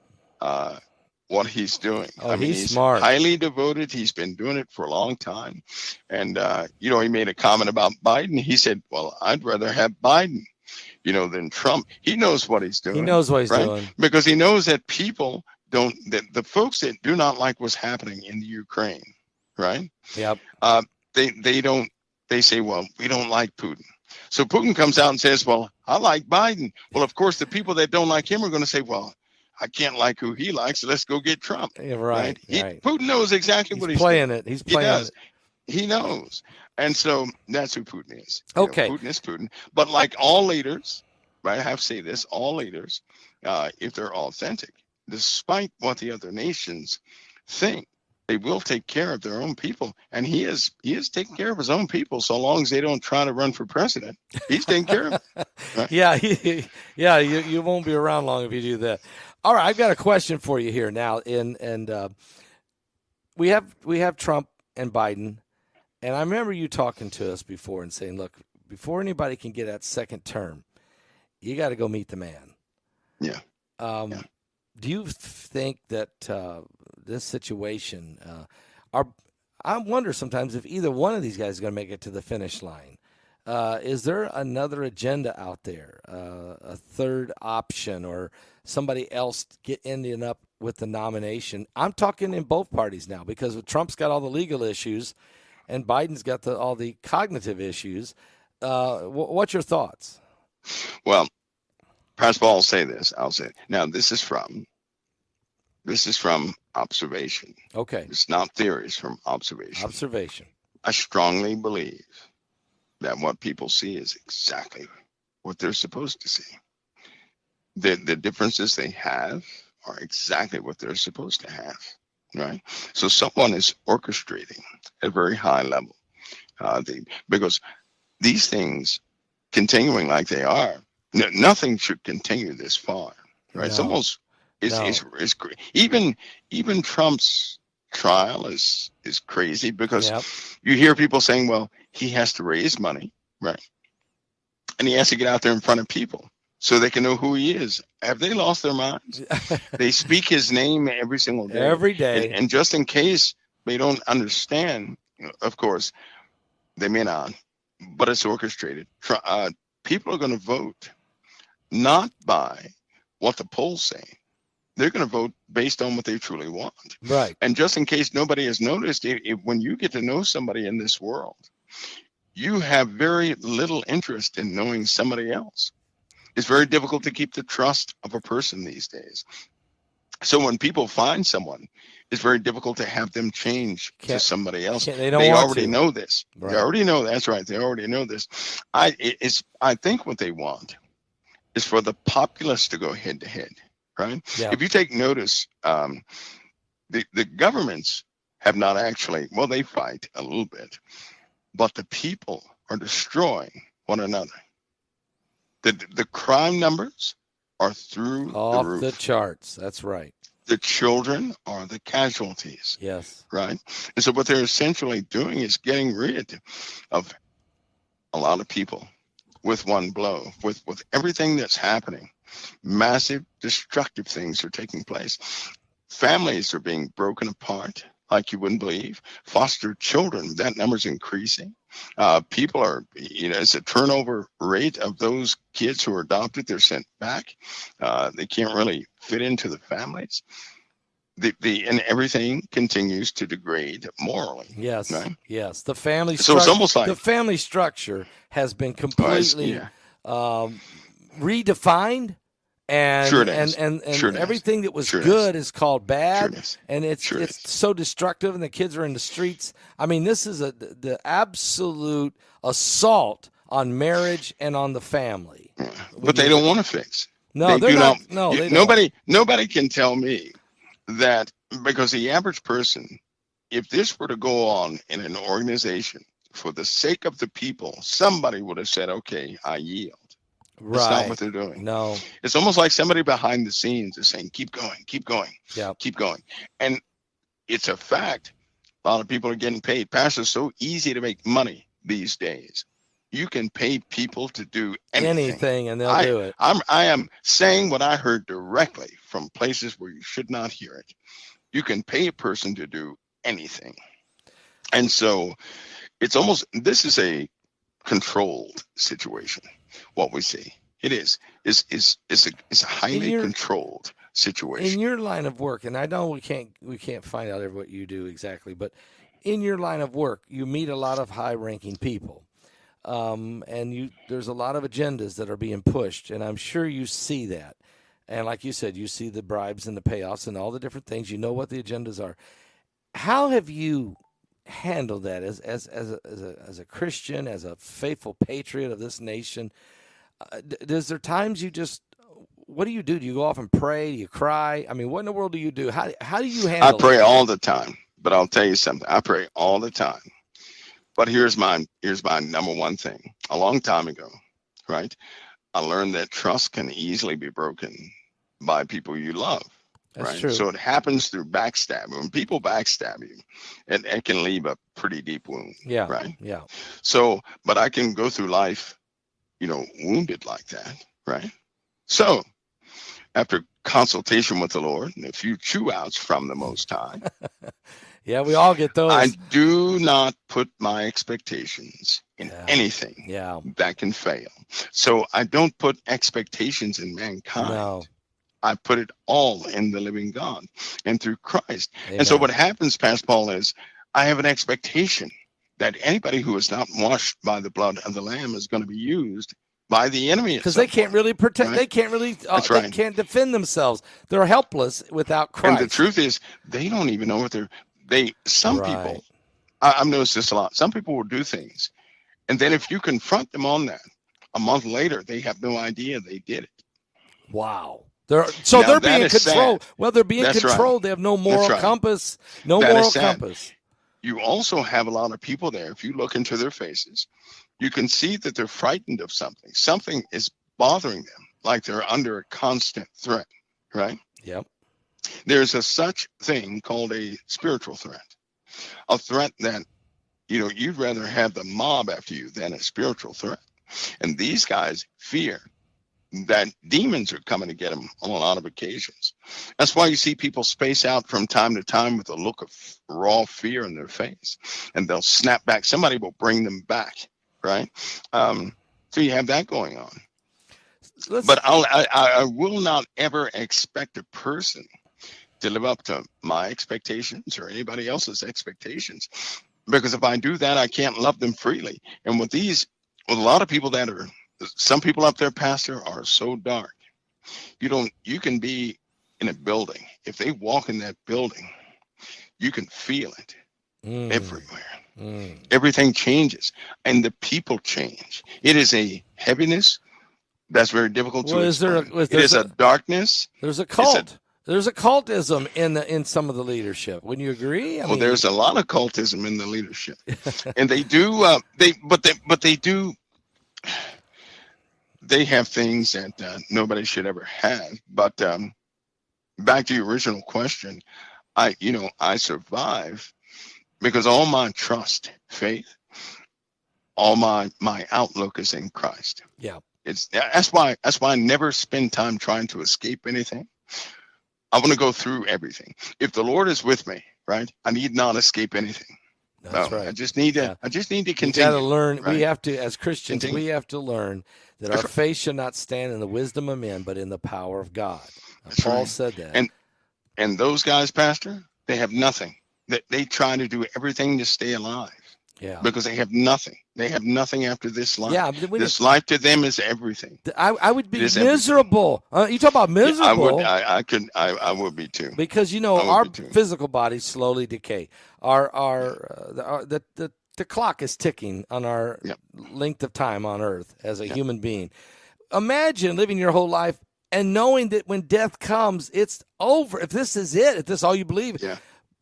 what he's doing. He's smart. Highly devoted. He's been doing it for a long time. And, he made a comment about Biden. He said, well, I'd rather have Biden, than Trump. He knows what he's doing. He knows what he's doing. Because he knows that people the folks that do not like what's happening in the Ukraine, right? Yep. They say, well, we don't like Putin. So Putin comes out and says, well, I like Biden. Well, of course, the people that don't like him are going to say, well, I can't like who he likes. So let's go get Trump. Yeah, right. Putin knows exactly what he's playing doing. it. He's playing it. He knows. And so that's who Putin is. Okay. Putin is Putin. But like all leaders, right? I have to say this, all leaders, if they're authentic, despite what the other nations think, they will take care of their own people. And he is taking care of his own people so long as they don't try to run for president. He's taking care of it. Right? You won't be around long if you do that. All right, I've got a question for you here now. We have Trump and Biden, and I remember you talking to us before and saying, look, before anybody can get that second term, you got to go meet the man. Yeah. Do you think that this situation, I wonder sometimes if either one of these guys is going to make it to the finish line? Is there another agenda out there, a third option, or somebody else ending up with the nomination? I'm talking in both parties now, because Trump's got all the legal issues and Biden's got all the cognitive issues. What's your thoughts? Well, first of all, I'll say this. Now, this is from observation. Okay. It's not theory. It's from observation. Observation. I strongly believe that what people see is exactly what they're supposed to see. The differences they have are exactly what they're supposed to have, right? So someone is orchestrating at a very high level, because these things continuing like they are, nothing should continue this far, right? It's almost is even Trump's trial is crazy, because you hear people saying, well, he has to raise money, right? And he has to get out there in front of people so they can know who he is. Have they lost their minds? They speak his name every single day. Every day. And just in case they don't understand, of course, they may not, but it's orchestrated. people are going to vote not by what the polls say. They're going to vote based on what they truly want. Right. And just in case nobody has noticed, when you get to know somebody in this world, you have very little interest in knowing somebody else. It's very difficult to keep the trust of a person these days. So when people find someone, it's very difficult to have them change to somebody else. They already know this. Right. They already know. That's right. They already know this. I think what they want is for the populace to go head to head, right? Yeah. If you take notice, the governments have not actually, well, they fight a little bit, but the people are destroying one another. The crime numbers are through off the roof. The charts. That's right. The children are the casualties. Yes. Right? And so what they're essentially doing is getting rid of a lot of people with one blow, with everything that's happening. Massive destructive things are taking place. Families are being broken apart like you wouldn't believe. Foster children, that number's increasing. People are, it's a turnover rate of those kids who are adopted. They're sent back. They can't really fit into the families. And everything continues to degrade morally. Yes, right? Yes. The family. So it's almost like the family structure has been completely redefined. And sure and sure everything that was good is called bad, and it's so destructive, and the kids are in the streets. I mean, this is the absolute assault on marriage and on the family. But they don't want to fix. No, they're not. No, they don't. Nobody can tell me that, because the average person, if this were to go on in an organization for the sake of the people, somebody would have said, "Okay, I yield." Right. That's not what they're doing. No. It's almost like somebody behind the scenes is saying, keep going, keep going, keep going. And it's a fact. A lot of people are getting paid. Pastor, it's so easy to make money these days. You can pay people to do anything and they'll do it. I am saying what I heard directly from places where you should not hear it. You can pay a person to do anything. And so it's almost, this is a controlled situation. What we see, it is a highly controlled situation. In your line of work, and I know we can't find out what you do exactly, but in your line of work, you meet a lot of high-ranking people, and there's a lot of agendas that are being pushed, and I'm sure you see that. And like you said, you see the bribes and the payoffs and all the different things. You know what the agendas are. How have you handle that as a Christian, as a faithful patriot of this nation? Is there times what do you do? Do you go off and pray? Do you cry? I mean, what in the world do you do? How do you handle I pray all the time, but I'll tell you something. I pray all the time. But here's my number one thing. A long time ago, right? I learned that trust can easily be broken by people you love. That's right. True. So it happens through backstabbing. When people backstab you, it can leave a pretty deep wound. Yeah. Right. Yeah. So, but I can go through life, wounded like that. Right. So after consultation with the Lord and a few chew outs from the Most High. Yeah, we all get those. I do not put my expectations in anything that can fail. So I don't put expectations in mankind. No. I put it all in the living God and through Christ. Amen. And so what happens, Pastor Paul, is I have an expectation that anybody who is not washed by the blood of the Lamb is going to be used by the enemy. Because they can't really protect. Right? They can't really. They can't defend themselves. They're helpless without Christ. And the truth is, they don't even know what some people, I've noticed this a lot. Some people will do things. And then if you confront them on that, a month later, they have no idea they did it. Wow. They're being controlled. Sad. Well, they're being controlled. Right. They have no moral compass. No moral compass. You also have a lot of people there. If you look into their faces, you can see that they're frightened of something. Something is bothering them, like they're under a constant threat, right? Yep. There's a such thing called a spiritual threat, a threat that, you'd rather have the mob after you than a spiritual threat. And these guys fear that demons are coming to get them on a lot of occasions. That's why you see people space out from time to time with a look of raw fear in their face, and they'll snap back. Somebody will bring them back, right? So you have that going on. Let's, But I will not ever expect a person to live up to my expectations or anybody else's expectations, because if I do that, I can't love them freely. And with a lot of people some people up there, Pastor, are so dark. You can be in a building. If they walk in that building, you can feel it everywhere. Everything changes, and the people change. It is a heaviness that's very difficult to explain. It is a darkness. There's a cult. There's a cultism in some of the leadership. Wouldn't you agree? There's a lot of cultism in the leadership, and they do. They have things that nobody should ever have. But back to your original question, I survive because all my trust, faith, all my outlook is in Christ. Yeah. That's why I never spend time trying to escape anything. I want to go through everything. If the Lord is with me, right, I need not escape anything. That's right. I just need to continue. You got to learn. Right? We have to, as Christians, we have to learn that our faith should not stand in the wisdom of men, but in the power of God. Paul said that. And those guys, Pastor, they have nothing. They try to do everything to stay alive. Yeah. Because they have nothing. They have nothing after this life. Yeah. This life to them is everything. I would be miserable. You talk about miserable. Yeah, I would be too. Because our physical bodies slowly decay. The clock is ticking on our length of time on Earth as a human being. Imagine living your whole life and knowing that when death comes, it's over. If this is it, if this is all you believe. Yeah.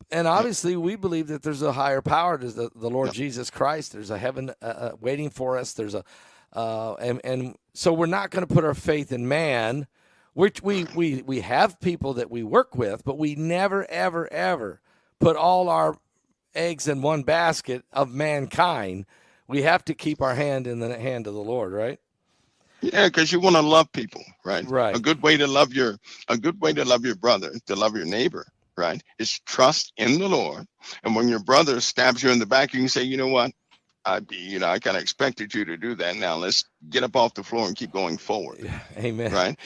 And obviously, we believe that there's a higher power. There's the Lord Jesus Christ. There's a heaven waiting for us. There's and so we're not going to put our faith in man. We have people that we work with, but we never, ever, ever put all our eggs in one basket of mankind. We have to keep our hand in the hand of the Lord, right? Yeah, because you want to love people, right? Right. A good way to love your brother, to love your neighbor, right, is trust in the Lord. And when your brother stabs you in the back, you can say, you know what? I kind of expected you to do that. Now let's get up off the floor and keep going forward. Yeah, amen. Right.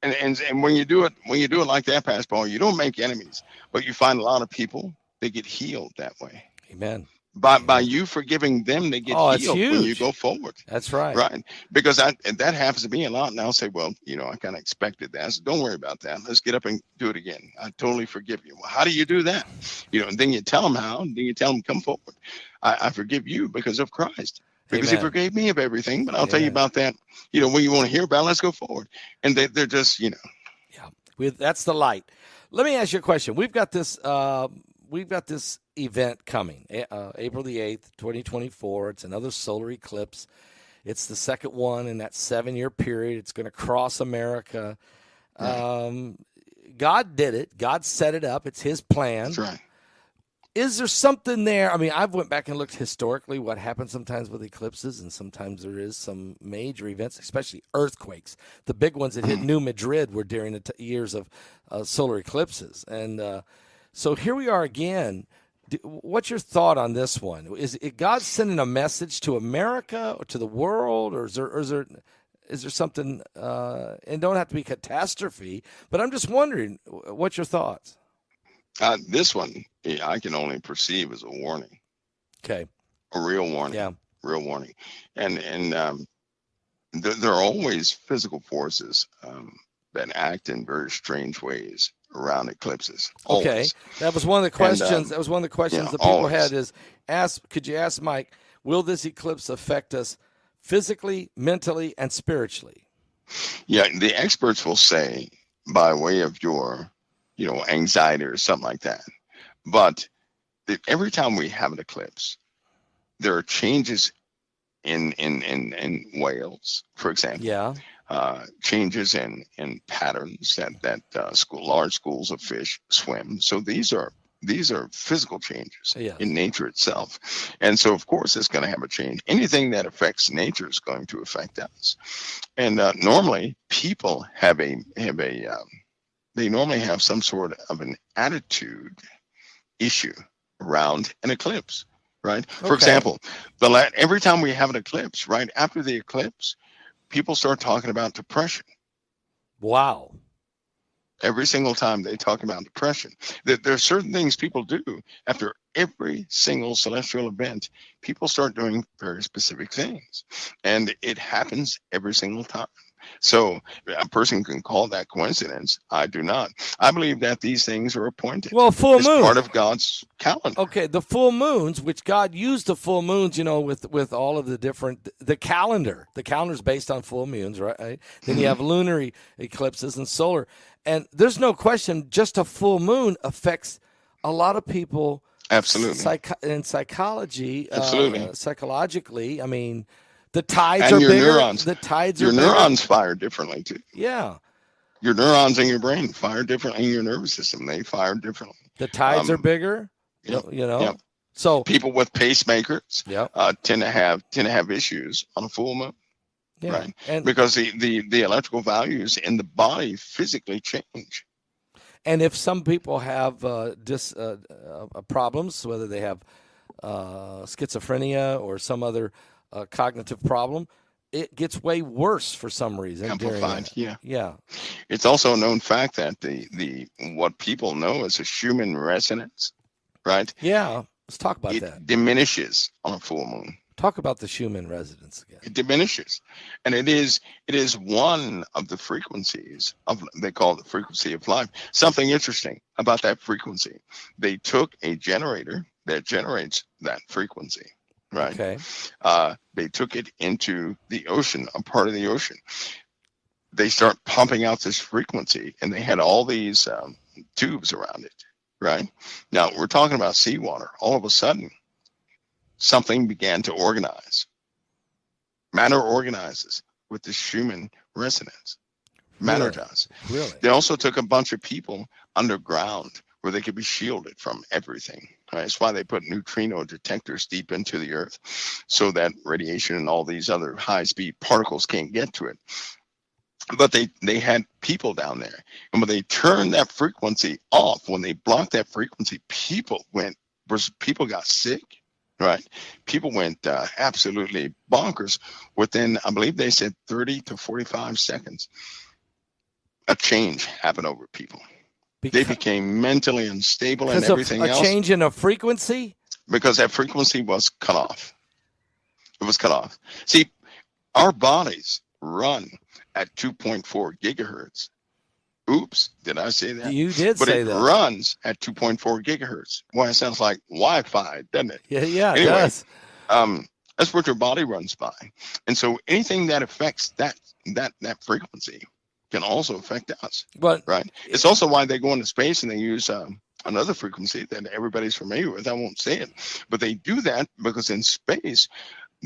And when you do it like that, Pastor Paul, you don't make enemies, but you find a lot of people, they get healed that way. Amen. By you forgiving them, they get healed when you go forward. That's right. Right. Because that happens to me a lot. And I'll say, well, I kind of expected that. So don't worry about that. Let's get up and do it again. I totally forgive you. Well, how do you do that? And then you tell them how, and then you tell them, come forward. I forgive you because of Christ. Because Amen. He forgave me of everything. But I'll tell you about that. When you want to hear about it, let's go forward. And they're just, Yeah. That's the light. Let me ask you a question. We've got this event coming, April the 8th, 2024. It's another solar eclipse. It's the second one in that 7-year period. It's going to cross America. Right. God did it. God set it up. It's his plan. That's right. Is there something there? I mean, I've went back and looked historically what happens sometimes with eclipses, and sometimes there is some major events, especially earthquakes. The big ones that hit New Madrid were during the years of solar eclipses. And so here we are again. What's your thought on this one? Is God sending a message to America or to the world, or is there something? And don't have to be catastrophe, but I'm just wondering, what's your thoughts? This one I can only perceive as a warning. Okay, a real warning. Yeah, real warning. And there are always physical forces that act in very strange ways around eclipses. Always. Okay, that was one of the questions. That was one of the questions that people always. had. Is could you ask Mike, will this eclipse affect us physically, mentally, and spiritually? Yeah, the experts will say by way of your, anxiety or something like that. But every time we have an eclipse, there are changes in whales, for example. Yeah. Changes in patterns that large schools of fish swim. So these are physical changes in nature itself. And so, of course, it's going to have a change. Anything that affects nature is going to affect us. And normally people they normally have some sort of an attitude issue around an eclipse, right? For example, every time we have an eclipse, right after the eclipse, people start talking about depression. Wow. Every single time they talk about depression, there are certain things people do after every single celestial event. People start doing very specific things, and it happens every single time. So a person can call that coincidence. I do not. I believe that these things are appointed. Well, full It's moon. part of God's calendar. Okay, the full moons, which God used the full moons, with all of the different, the calendar. The calendar's based on full moons, right? Then you have lunar eclipses and solar. And there's no question, just a full moon affects a lot of people. Absolutely. In psychology, Absolutely. Psychologically, I mean, the tides And are your bigger. neurons. The tides Your are bigger. neurons fire differently too. Yeah. Your neurons in your brain fire differently in your nervous system. They fire differently. The tides are bigger. Yep, Yep. So people with pacemakers Yep. tend to have issues on a full moon. Yeah. Right. And because the electrical values in the body physically change. And if some people have problems, whether they have schizophrenia or some other cognitive problem, it gets way worse for some reason. Amplified, yeah. It's also a known fact that the what people know as a Schumann resonance, right? Yeah, let's talk about that. It diminishes on a full moon. Talk about the Schumann resonance again. It diminishes, and it is one of the frequencies of, they call it the frequency of life. Something interesting about that frequency: they took a generator that generates that frequency, right? Okay. They took it into the ocean, a part of the ocean. They start pumping out this frequency, and they had all these tubes around it, right? Now we're talking about seawater. All of a sudden, something began to organize. Matter organizes with the Schumann resonance. Matter Really? does. Really? They also took a bunch of people underground where they could be shielded from everything. Right? That's why they put neutrino detectors deep into the earth, so that radiation and all these other high-speed particles can't get to it. But they had people down there. And when they turned that frequency off, when they blocked that frequency, people got sick. Right. People went absolutely bonkers within, I believe they said 30 to 45 seconds. A change happened over people. They became mentally unstable and everything else. A change in a frequency? Because that frequency was cut off. It was cut off. See, our bodies run at 2.4 gigahertz. Oops, did I say that? You did say that. But it runs at 2.4 gigahertz. Well, it sounds like Wi-Fi, doesn't it? Yeah, anyway, it does. That's what your body runs by. And so anything that affects that frequency can also affect us. But right? It's also why they go into space and they use another frequency that everybody's familiar with. I won't say it, but they do that because in space,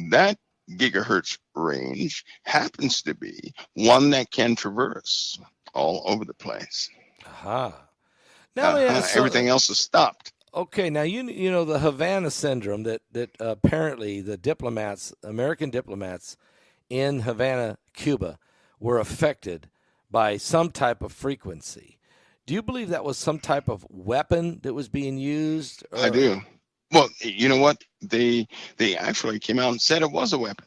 that gigahertz range happens to be one that can traverse all over the place. Now everything else is stopped. Okay, now you know the Havana Syndrome that apparently the American diplomats in Havana, Cuba, were affected by some type of frequency. Do you believe that was some type of weapon that was being used? I do. Well, you know what? They actually came out and said it was a weapon.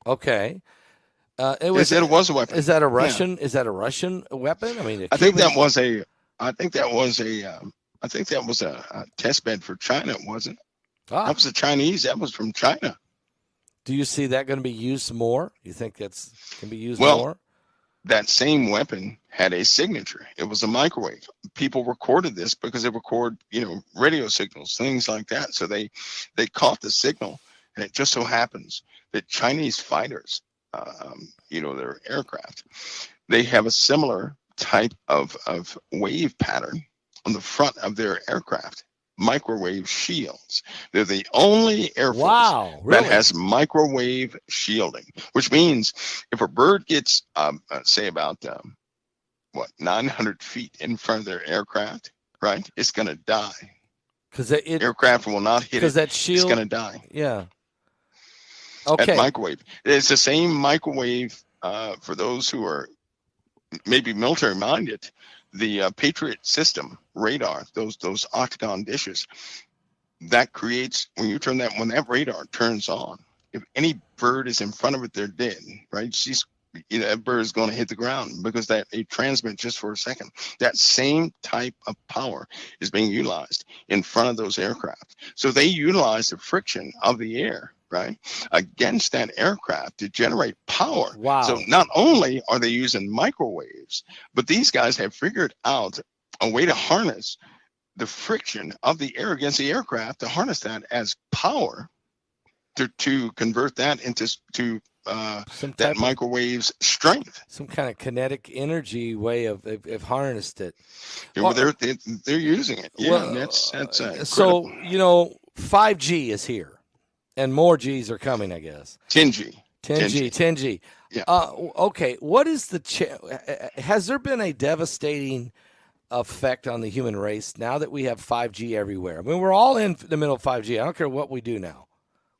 Okay. They said it was a weapon. Is that a Russian? Yeah. Is that a Russian weapon? I mean, I think that was a test bed for China, wasn't it? That was the Chinese. That was from China. Do you see that going to be used more? You think that's can be used more? That same weapon had a signature. It was a microwave. People recorded this because they record, radio signals, things like that. So they caught the signal, and it just so happens that Chinese fighters, their aircraft, they have a similar type of wave pattern on the front of their aircraft. Microwave shields. They're the only Air Force that has microwave shielding, which means if a bird gets, say about 900 feet in front of their aircraft, right, it's going to die. Because aircraft will not hit it. Because that shield, it's going to die. Yeah. Okay. That microwave. It's the same microwave for those who are maybe military minded. The Patriot system radar, those octagon dishes, that creates when that radar turns on, if any bird is in front of it, they're dead, right? that bird is going to hit the ground because that it transmits just for a second. That same type of power is being utilized in front of those aircraft. So they utilize the friction of the air, right, against that aircraft to generate power. Wow. So not only are they using microwaves, but these guys have figured out a way to harness the friction of the air against the aircraft, to harness that as power, to convert that into that microwave's strength. Some kind of kinetic energy way of harnessed it. Well, they're using it. Yeah, well, that's so 5G is here, and more G's are coming, I guess. 10G. Yeah. Okay. What is has there been a devastating effect on the human race now that we have 5G everywhere? I mean, we're all in the middle of 5G. I don't care what we do now.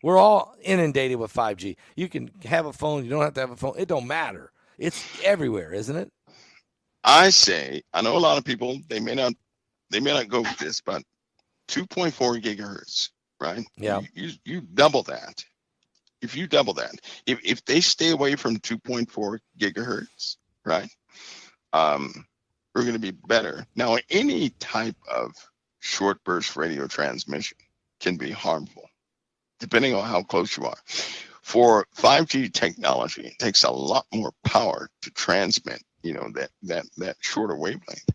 We're all inundated with 5G. You can have a phone. You don't have to have a phone. It don't matter. It's everywhere, isn't it? I know a lot of people, they may not go with this, but 2.4 gigahertz, right? Yeah. You double that. If you double that, if they stay away from 2.4 gigahertz, right, we're going to be better. Now, any type of short burst radio transmission can be harmful, depending on how close you are. For 5G technology, it takes a lot more power to transmit, that shorter wavelength,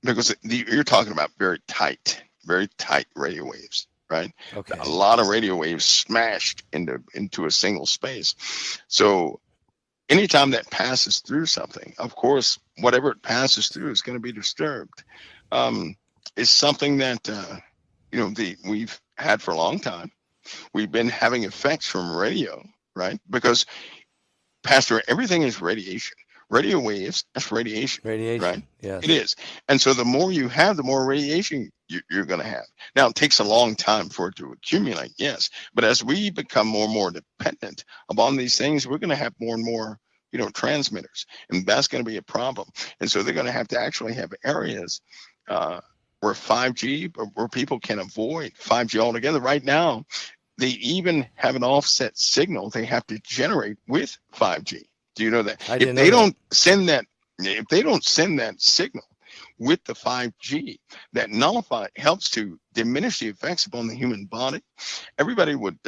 because you're talking about very tight radio waves, right? Okay. A lot of radio waves smashed into a single space. So anytime that passes through something, of course, whatever it passes through is going to be disturbed. It's something that we've had for a long time. We've been having effects from radio, right? Because, Pastor, everything is radiation. Radio waves, that's radiation. Radiation, right? Yes. It is. And so the more you have, the more radiation you're going to have. Now, it takes a long time for it to accumulate, yes. But as we become more and more dependent upon these things, we're going to have more and more, transmitters. And that's going to be a problem. And so they're going to have to actually have areas where 5G, where people can avoid 5G altogether. Right now, they even have an offset signal they have to generate with 5G. Do you know that? If they don't send that signal with the 5G, that helps to diminish the effects upon the human body, everybody would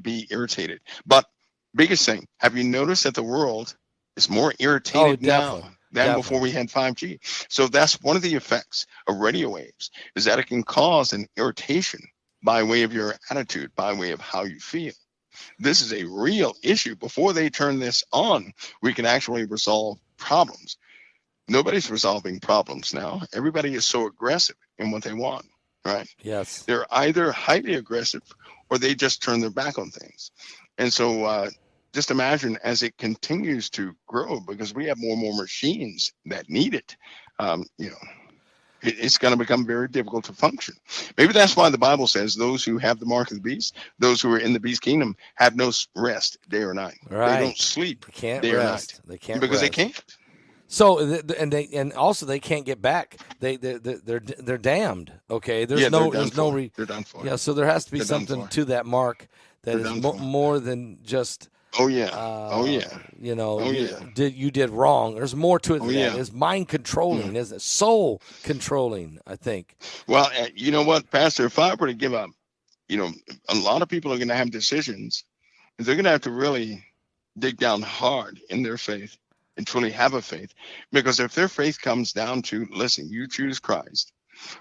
be irritated. But biggest thing, have you noticed that the world is more irritated now than before we had 5G? So that's one of the effects of radio waves, is that it can cause an irritation by way of your attitude, by way of how you feel. This is a real issue. Before they turn this on, we can actually resolve problems. Nobody's resolving problems now. Everybody is so aggressive in what they want, right? Yes. They're either highly aggressive or they just turn their back on things. And so just imagine as it continues to grow, because we have more and more machines that need it, it's going to become very difficult to function. Maybe that's why the Bible says those who have the mark of the beast, those who are in the beast kingdom, have no rest day or night. Right. They don't sleep day or night. They can't because rest. they can't. So and also they can't get back. They're damned. Okay, they're done for. Yeah, so there has to be something to that mark that is more than just. You did wrong. There's more to it than that. It's mind controlling, isn't it? Soul controlling, I think. Well, you know what, Pastor? If I were to give up, a lot of people are going to have decisions. They're going to have to really dig down hard in their faith and truly have a faith. Because if their faith comes down to, listen, you choose Christ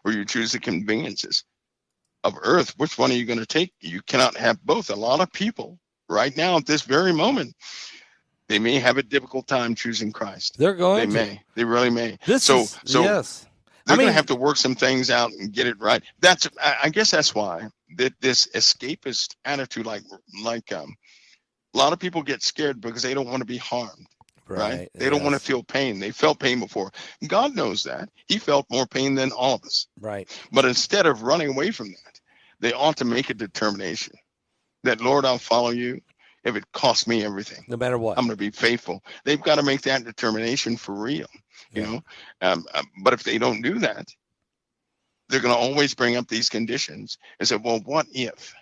or you choose the conveniences of earth, which one are you going to take? You cannot have both. A lot of people right now, at this very moment, they may have a difficult time choosing Christ. They may. They really may. Yes. They're going to have to work some things out and get it right. I guess that's why this escapist attitude, like a lot of people get scared because they don't want to be harmed. Right? They don't want to feel pain. They felt pain before. God knows that. He felt more pain than all of us. Right. But instead of running away from that, they ought to make a determination that, Lord, I'll follow you if it costs me everything. No matter what. I'm going to be faithful. They've got to make that determination for real, But if they don't do that, they're going to always bring up these conditions and say, well, what if?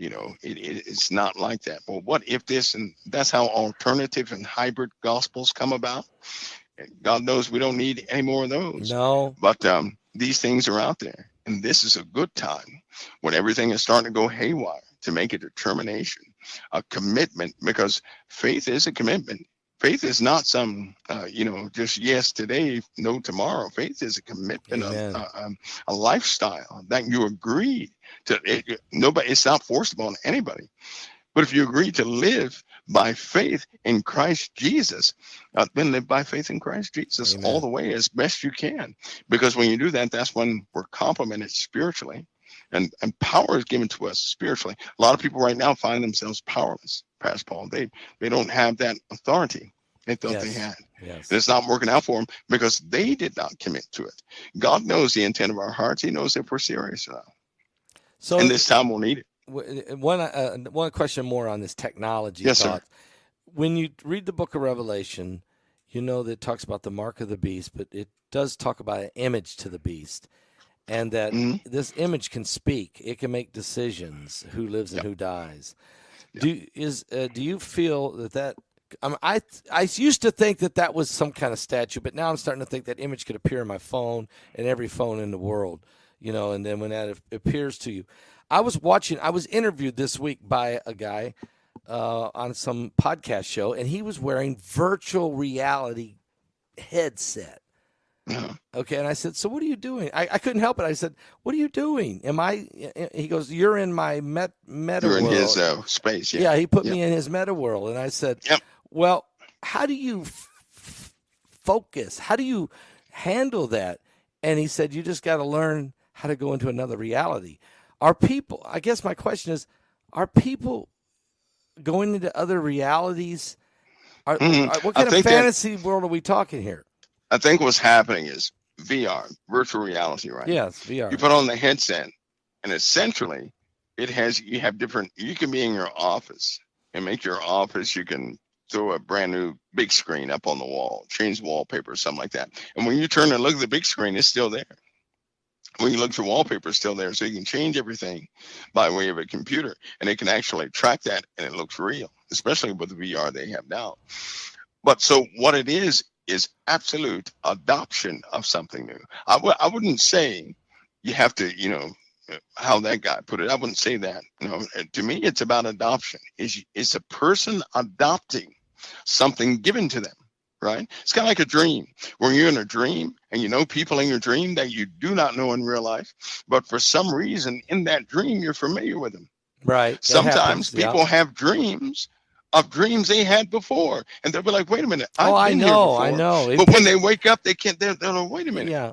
It's not like that. But what if this, and that's how alternative and hybrid gospels come about. God knows we don't need any more of those. No. But these things are out there. And this is a good time when everything is starting to go haywire to make a determination, a commitment, because faith is a commitment. Faith is not some, just yes today, no tomorrow. Faith is a commitment, a lifestyle that you agree to. It's not forced upon anybody. But if you agree to live by faith in Christ Jesus, then live by faith in Christ Jesus all the way as best you can. Because when you do that, that's when we're complimented spiritually. And power is given to us spiritually. A lot of people right now find themselves powerless, Pastor Paul. They don't have that authority they thought they had. Yes. And it's not working out for them because they did not commit to it. God knows the intent of our hearts. He knows if we're serious or not. So, and this time we'll need it. One question more on this technology. Yes, sir. When you read the book of Revelation, you know that it talks about the mark of the beast, but it does talk about an image to the beast. And that this image can speak. It can make decisions, who lives and who dies. Do you feel that I used to think that was some kind of statue, but now I'm starting to think that image could appear on my phone and every phone in the world, and then when that appears to you. I was interviewed this week by a guy on some podcast show, and he was wearing virtual reality headset. Okay, and I said, so what are you doing? I couldn't help it. I said, what are you doing? He goes, you're in my meta world. You're in his space, yeah. Yeah, he put me in his meta world. And I said, well, how do you focus? How do you handle that? And he said, you just got to learn how to go into another reality. I guess my question is, are people going into other realities? What kind of fantasy world are we talking here? I think what's happening is VR, virtual reality, right? Yes, VR. You put on the headset, and essentially, you can be in your office and make your office, you can throw a brand new big screen up on the wall, change the wallpaper, something like that. And when you turn and look at the big screen, it's still there. When you look at the wallpaper, it's still there. So you can change everything by way of a computer, and it can actually track that, and it looks real, especially with the VR they have now. But so what it is absolute adoption of something new. I wouldn't say you have to, how that guy put it. I wouldn't say that. To me, it's about adoption. It's a person adopting something given to them, right? It's kind of like a dream. When you're in a dream and you know people in your dream that you do not know in real life, but for some reason in that dream, you're familiar with them. Right. Sometimes people have dreams of dreams they had before, and they'll be like, "Wait a minute, I've been here before." I know. But when they wake up, they can't. They're like, "Wait a minute." Yeah.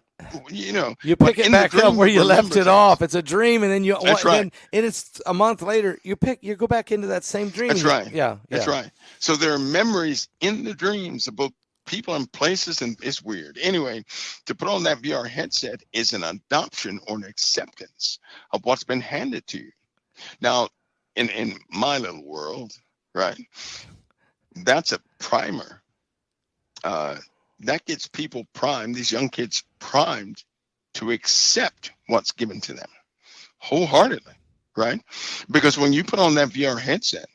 You pick it back up where you left it off. It's a dream, and then That's right. And it's a month later. You go back into that same dream. That's right. Yeah. That's right. So there are memories in the dreams of both people and places, and it's weird. Anyway, to put on that VR headset is an adoption or an acceptance of what's been handed to you. Now, in my little world. Right. That's a primer. That gets people primed, these young kids primed to accept what's given to them wholeheartedly, right? Because when you put on that VR headset,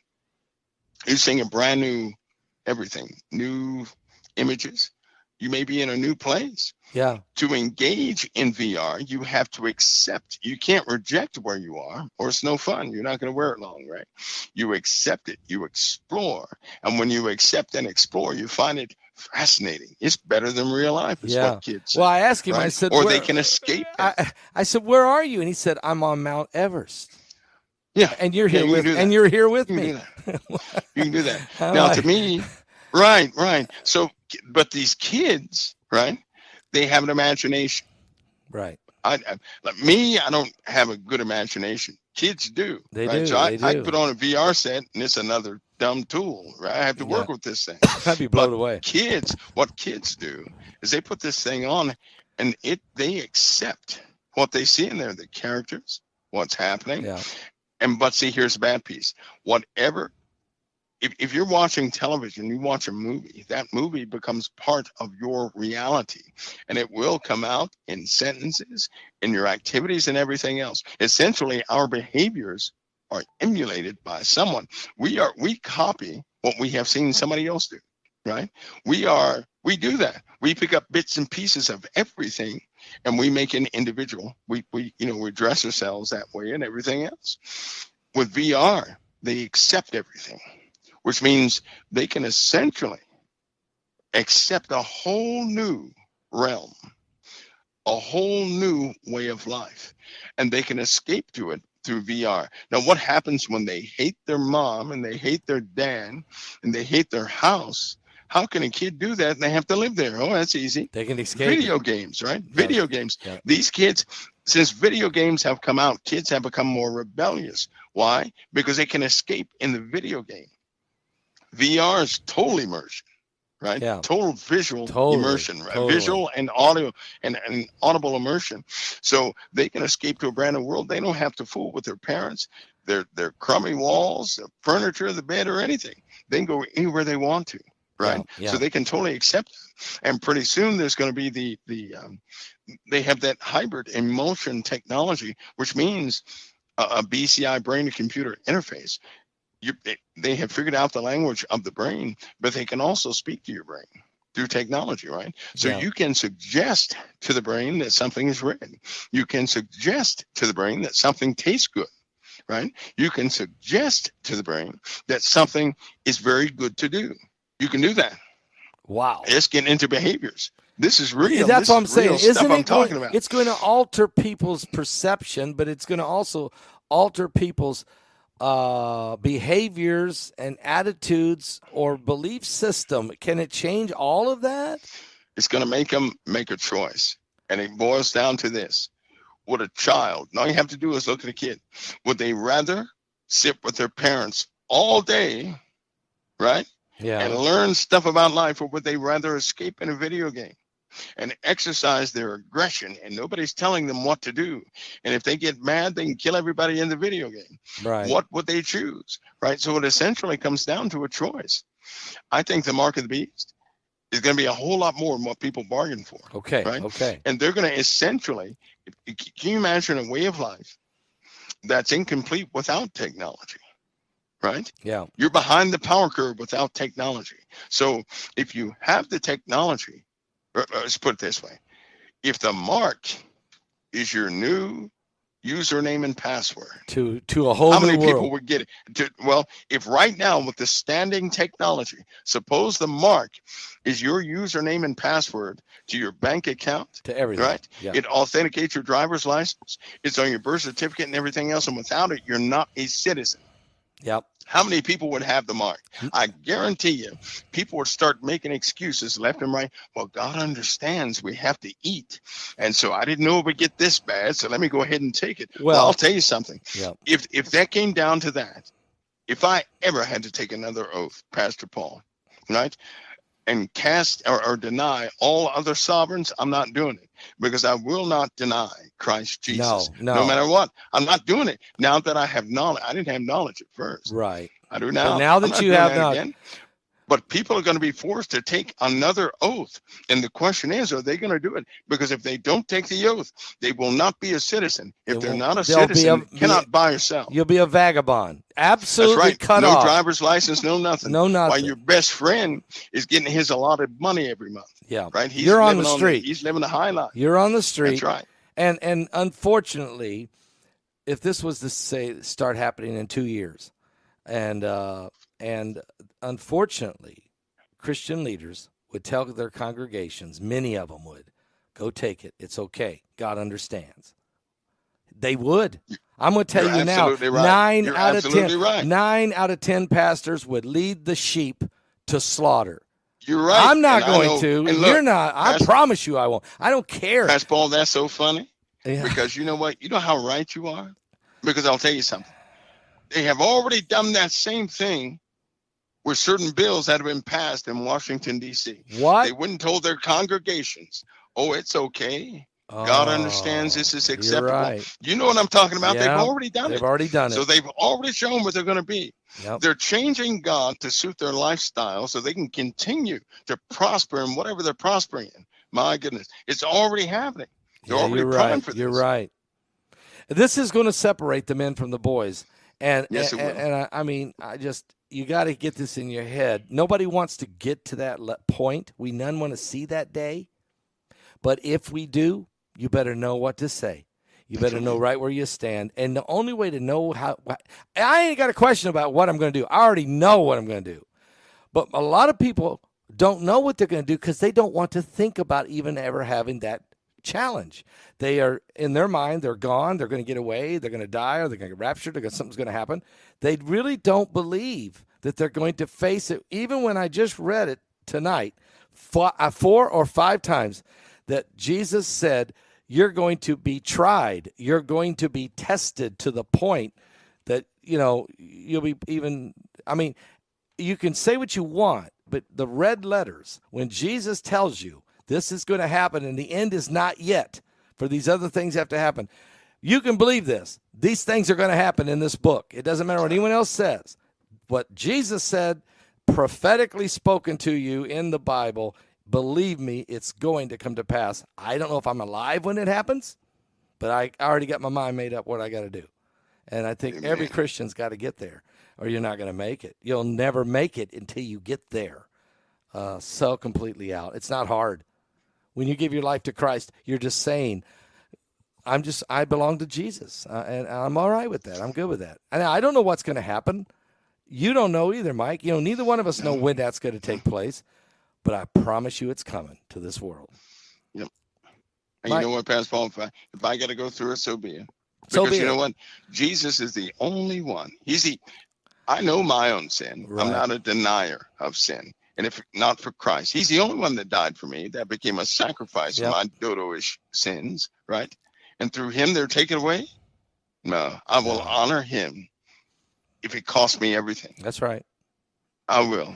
you're seeing a brand new everything, new images. You may be in a new place. Yeah. To engage in VR, you have to accept. You can't reject where you are, or it's no fun. You're not going to wear it long, right? You accept it. You explore. And when you accept and explore, you find it fascinating. It's better than real life, is what kids say. Well, I asked him, right? I said, or they can escape it. I said, where are you? And he said, I'm on Mount Everest. Yeah. And you're here you're here with me. You can do that. Now, to me, right. So, but these kids, right? They have an imagination. Right. I don't have a good imagination. Kids do. They right? do. So I do. put on a VR set, and it's another dumb tool, right? I have to work with this thing. I'd be blown away. What kids do is they put this thing on, and they accept what they see in there, the characters, what's happening. Yeah. But see, here's the bad piece. Whatever. If you're watching television, you watch a movie, that movie becomes part of your reality, and it will come out in sentences, in your activities, and everything else. Essentially, our behaviors are emulated by someone. We copy what we have seen somebody else do, right? We do that. We pick up bits and pieces of everything and we make an individual. We dress ourselves that way and everything else. With VR, they accept everything, which means they can essentially accept a whole new realm, a whole new way of life, and they can escape to it through VR. Now, what happens when they hate their mom and they hate their dad and they hate their house? How can a kid do that and they have to live there? Oh, that's easy. They can escape. Video games, right? Yeah. Video games. Yeah. These kids, since video games have come out, kids have become more rebellious. Why? Because they can escape in the video game. VR is total immersion. Right? Yeah. Total visual immersion, right? Totally. Visual and audio and audible immersion. So they can escape to a brand new world. They don't have to fool with their parents, their crummy walls, the furniture, the bed, or anything. They can go anywhere they want to, right? Yeah. So they can totally accept it. And pretty soon there's going to be they have that hybrid emotion technology, which means a BCI brain to computer interface. They have figured out the language of the brain, but they can also speak to your brain through technology, right? So you can suggest to the brain that something is red. You can suggest to the brain that something tastes good, right? You can suggest to the brain that something is very good to do. You can do that. Wow. It's getting into behaviors. This is real. Yeah, that's what I'm saying. Isn't it talking about? It's going to alter people's perception, but it's going to also alter people's behaviors and attitudes or belief system. Can it change all of that? It's going to make them make a choice. And it boils down to this. Would a child, all you have to do is look at a kid. Would they rather sit with their parents all day, right? Yeah. And learn stuff about life, or would they rather escape in a video game and exercise their aggression, and nobody's telling them what to do? And if they get mad, they can kill everybody in the video game. Right. What would they choose? Right. So it essentially comes down to a choice. I think the mark of the beast is going to be a whole lot more than what people bargain for. Okay. Right. Okay. And they're going to essentially, can you imagine a way of life that's incomplete without technology? Right? Yeah. You're behind the power curve without technology. So if you have the technology, let's put it this way. If the mark is your new username and password to a whole how new many world. people would get it? Well, if right now with the standing technology, suppose the mark is your username and password to your bank account, to everything, right? Yeah. It authenticates your driver's license. It's on your birth certificate and everything else. And without it, you're not a citizen. Yep. How many people would have the mark? I guarantee you, people would start making excuses left and right. Well, God understands we have to eat. And so I didn't know it would get this bad, so let me go ahead and take it. Well, I'll tell you something. Yep. If that came down to that, if I ever had to take another oath, Pastor Paul, right, and cast or deny all other sovereigns, I'm not doing it, because I will not deny Christ Jesus. No matter what. I'm not doing it. Now that I have knowledge, I didn't have knowledge at first. Right. I do now. But now that you have knowledge. But people are going to be forced to take another oath. And the question is, are they going to do it? Because if they don't take the oath, they will not be a citizen. If they're not a citizen, cannot buy or sell. You'll be a vagabond. Absolutely. That's right. Cut off. No driver's license, no nothing. No nothing. While your best friend is getting his allotted money every month. Yeah. Right. You're on the street. He's living a high life. You're on the street. That's right. And unfortunately, if this was to start happening in 2 years, and unfortunately, Christian leaders would tell their congregations, many of them would, go take it. It's okay. God understands. They would. I'm going to tell you now, right. 9 out of 10 pastors would lead the sheep to slaughter. You're right. I'm not going to. And you're not. I promise you I won't. I don't care. Pastor Paul, that's so funny. Yeah. Because you know what? You know how right you are? Because I'll tell you something. They have already done that same thing with certain bills that have been passed in Washington, D.C. What? They wouldn't told their congregations, oh, it's okay. God understands this is acceptable. Right. You know what I'm talking about? Yeah, they've already done it. They've already done it. So they've already shown what they're going to be. Yep. They're changing God to suit their lifestyle so they can continue to prosper in whatever they're prospering in. My goodness. It's already happening. They're already you're primed right. for this. You're right. This is going to separate the men from the boys. And Yes, it will. and I mean, you got to get this in your head. Nobody wants to get to that point. We none want to see that day. But if we do, you better know what to say. You better know right where you stand. And the only way to know I ain't got a question about what I'm going to do. I already know what I'm going to do. But a lot of people don't know what they're going to do because they don't want to think about even ever having that challenge. They are, in their mind, they're gone. They're going to get away. They're going to die, or they're going to get raptured. Something's going to happen. They really don't believe that they're going to face it. Even when I just read it tonight, 4 or 5 times, that Jesus said, you're going to be tried. You're going to be tested to the point that, you'll be even, I mean, you can say what you want, but the red letters, when Jesus tells you this is going to happen and the end is not yet, for these other things have to happen, you can believe this. These things are going to happen in this book. It doesn't matter what anyone else says. What Jesus said, prophetically spoken to you in the Bible, believe me, it's going to come to pass. I don't know if I'm alive when it happens, but I already got my mind made up what I got to do. And I think every Christian's got to get there, or you're not going to make it. You'll never make it until you get there. So completely out. It's not hard. When you give your life to Christ, you're just saying, I belong to Jesus, and I'm all right with that. I'm good with that. And I don't know what's going to happen. You don't know either, Mike. Neither one of us know when that's going to take place, but I promise you it's coming to this world. Yep. And Mike, you know what, Pastor Paul, if I got to go through it, so be it. Because so be you know what? Jesus is the only one. I know my own sin. Right. I'm not a denier of sin. And if not for Christ, he's the only one that died for me. That became a sacrifice for my dodo-ish sins, right? And through him, they're taken away? No, I will honor him if it costs me everything. That's right. I will,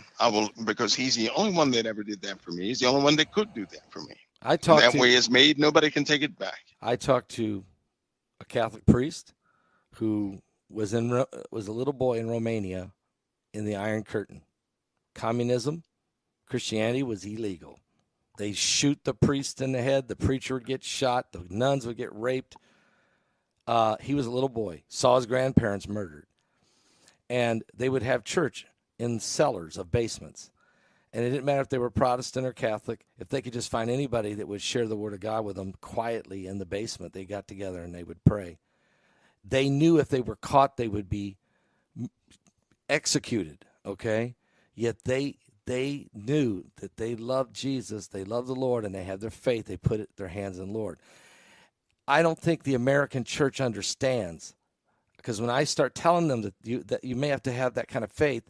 because he's the only one that ever did that for me. He's the only one that could do that for me. That way it's made, nobody can take it back. I talked to a Catholic priest who was a little boy in Romania in the Iron Curtain. Communism, Christianity was illegal. They shoot the priest in the head. The preacher would get shot. The nuns would get raped. He was a little boy, saw his grandparents murdered. And they would have church in cellars of basements. And it didn't matter if they were Protestant or Catholic. If they could just find anybody that would share the word of God with them quietly in the basement, they got together and they would pray. They knew if they were caught, they would be executed, okay? Yet they knew that they loved Jesus, they loved the Lord, and they had their faith. They put their hands in the Lord. I don't think the American church understands, because when I start telling them that you may have to have that kind of faith,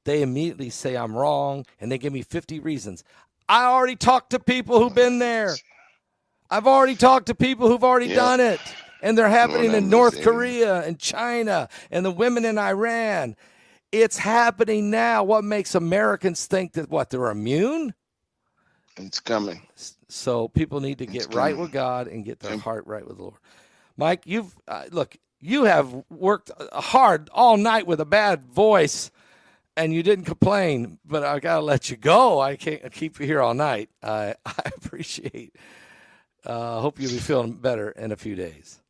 they immediately say I'm wrong, and they give me 50 reasons. I already talked to people who've been there. I've already talked to people who've already done it, and they're happening in North Korea and China and the women in Iran. It's happening now. What makes Americans think that, they're immune? It's coming. So people need to get right with God and get their heart right with the Lord. Mike, you have worked hard all night with a bad voice, and you didn't complain, but I got to let you go. I can't keep you here all night. I appreciate. Hope you'll be feeling better in a few days.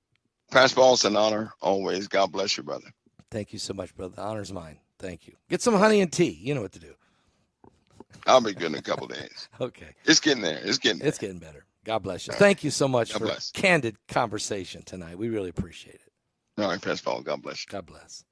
Pastor Paul, it's an honor always. God bless you, brother. Thank you so much, brother. The honor's mine. Thank you. Get some honey and tea. You know what to do. I'll be good in a couple of days. Okay. It's getting there. It's getting better. God bless you. Thank you so much for candid conversation tonight. We really appreciate it. All right, Pastor Paul. God bless you. God bless.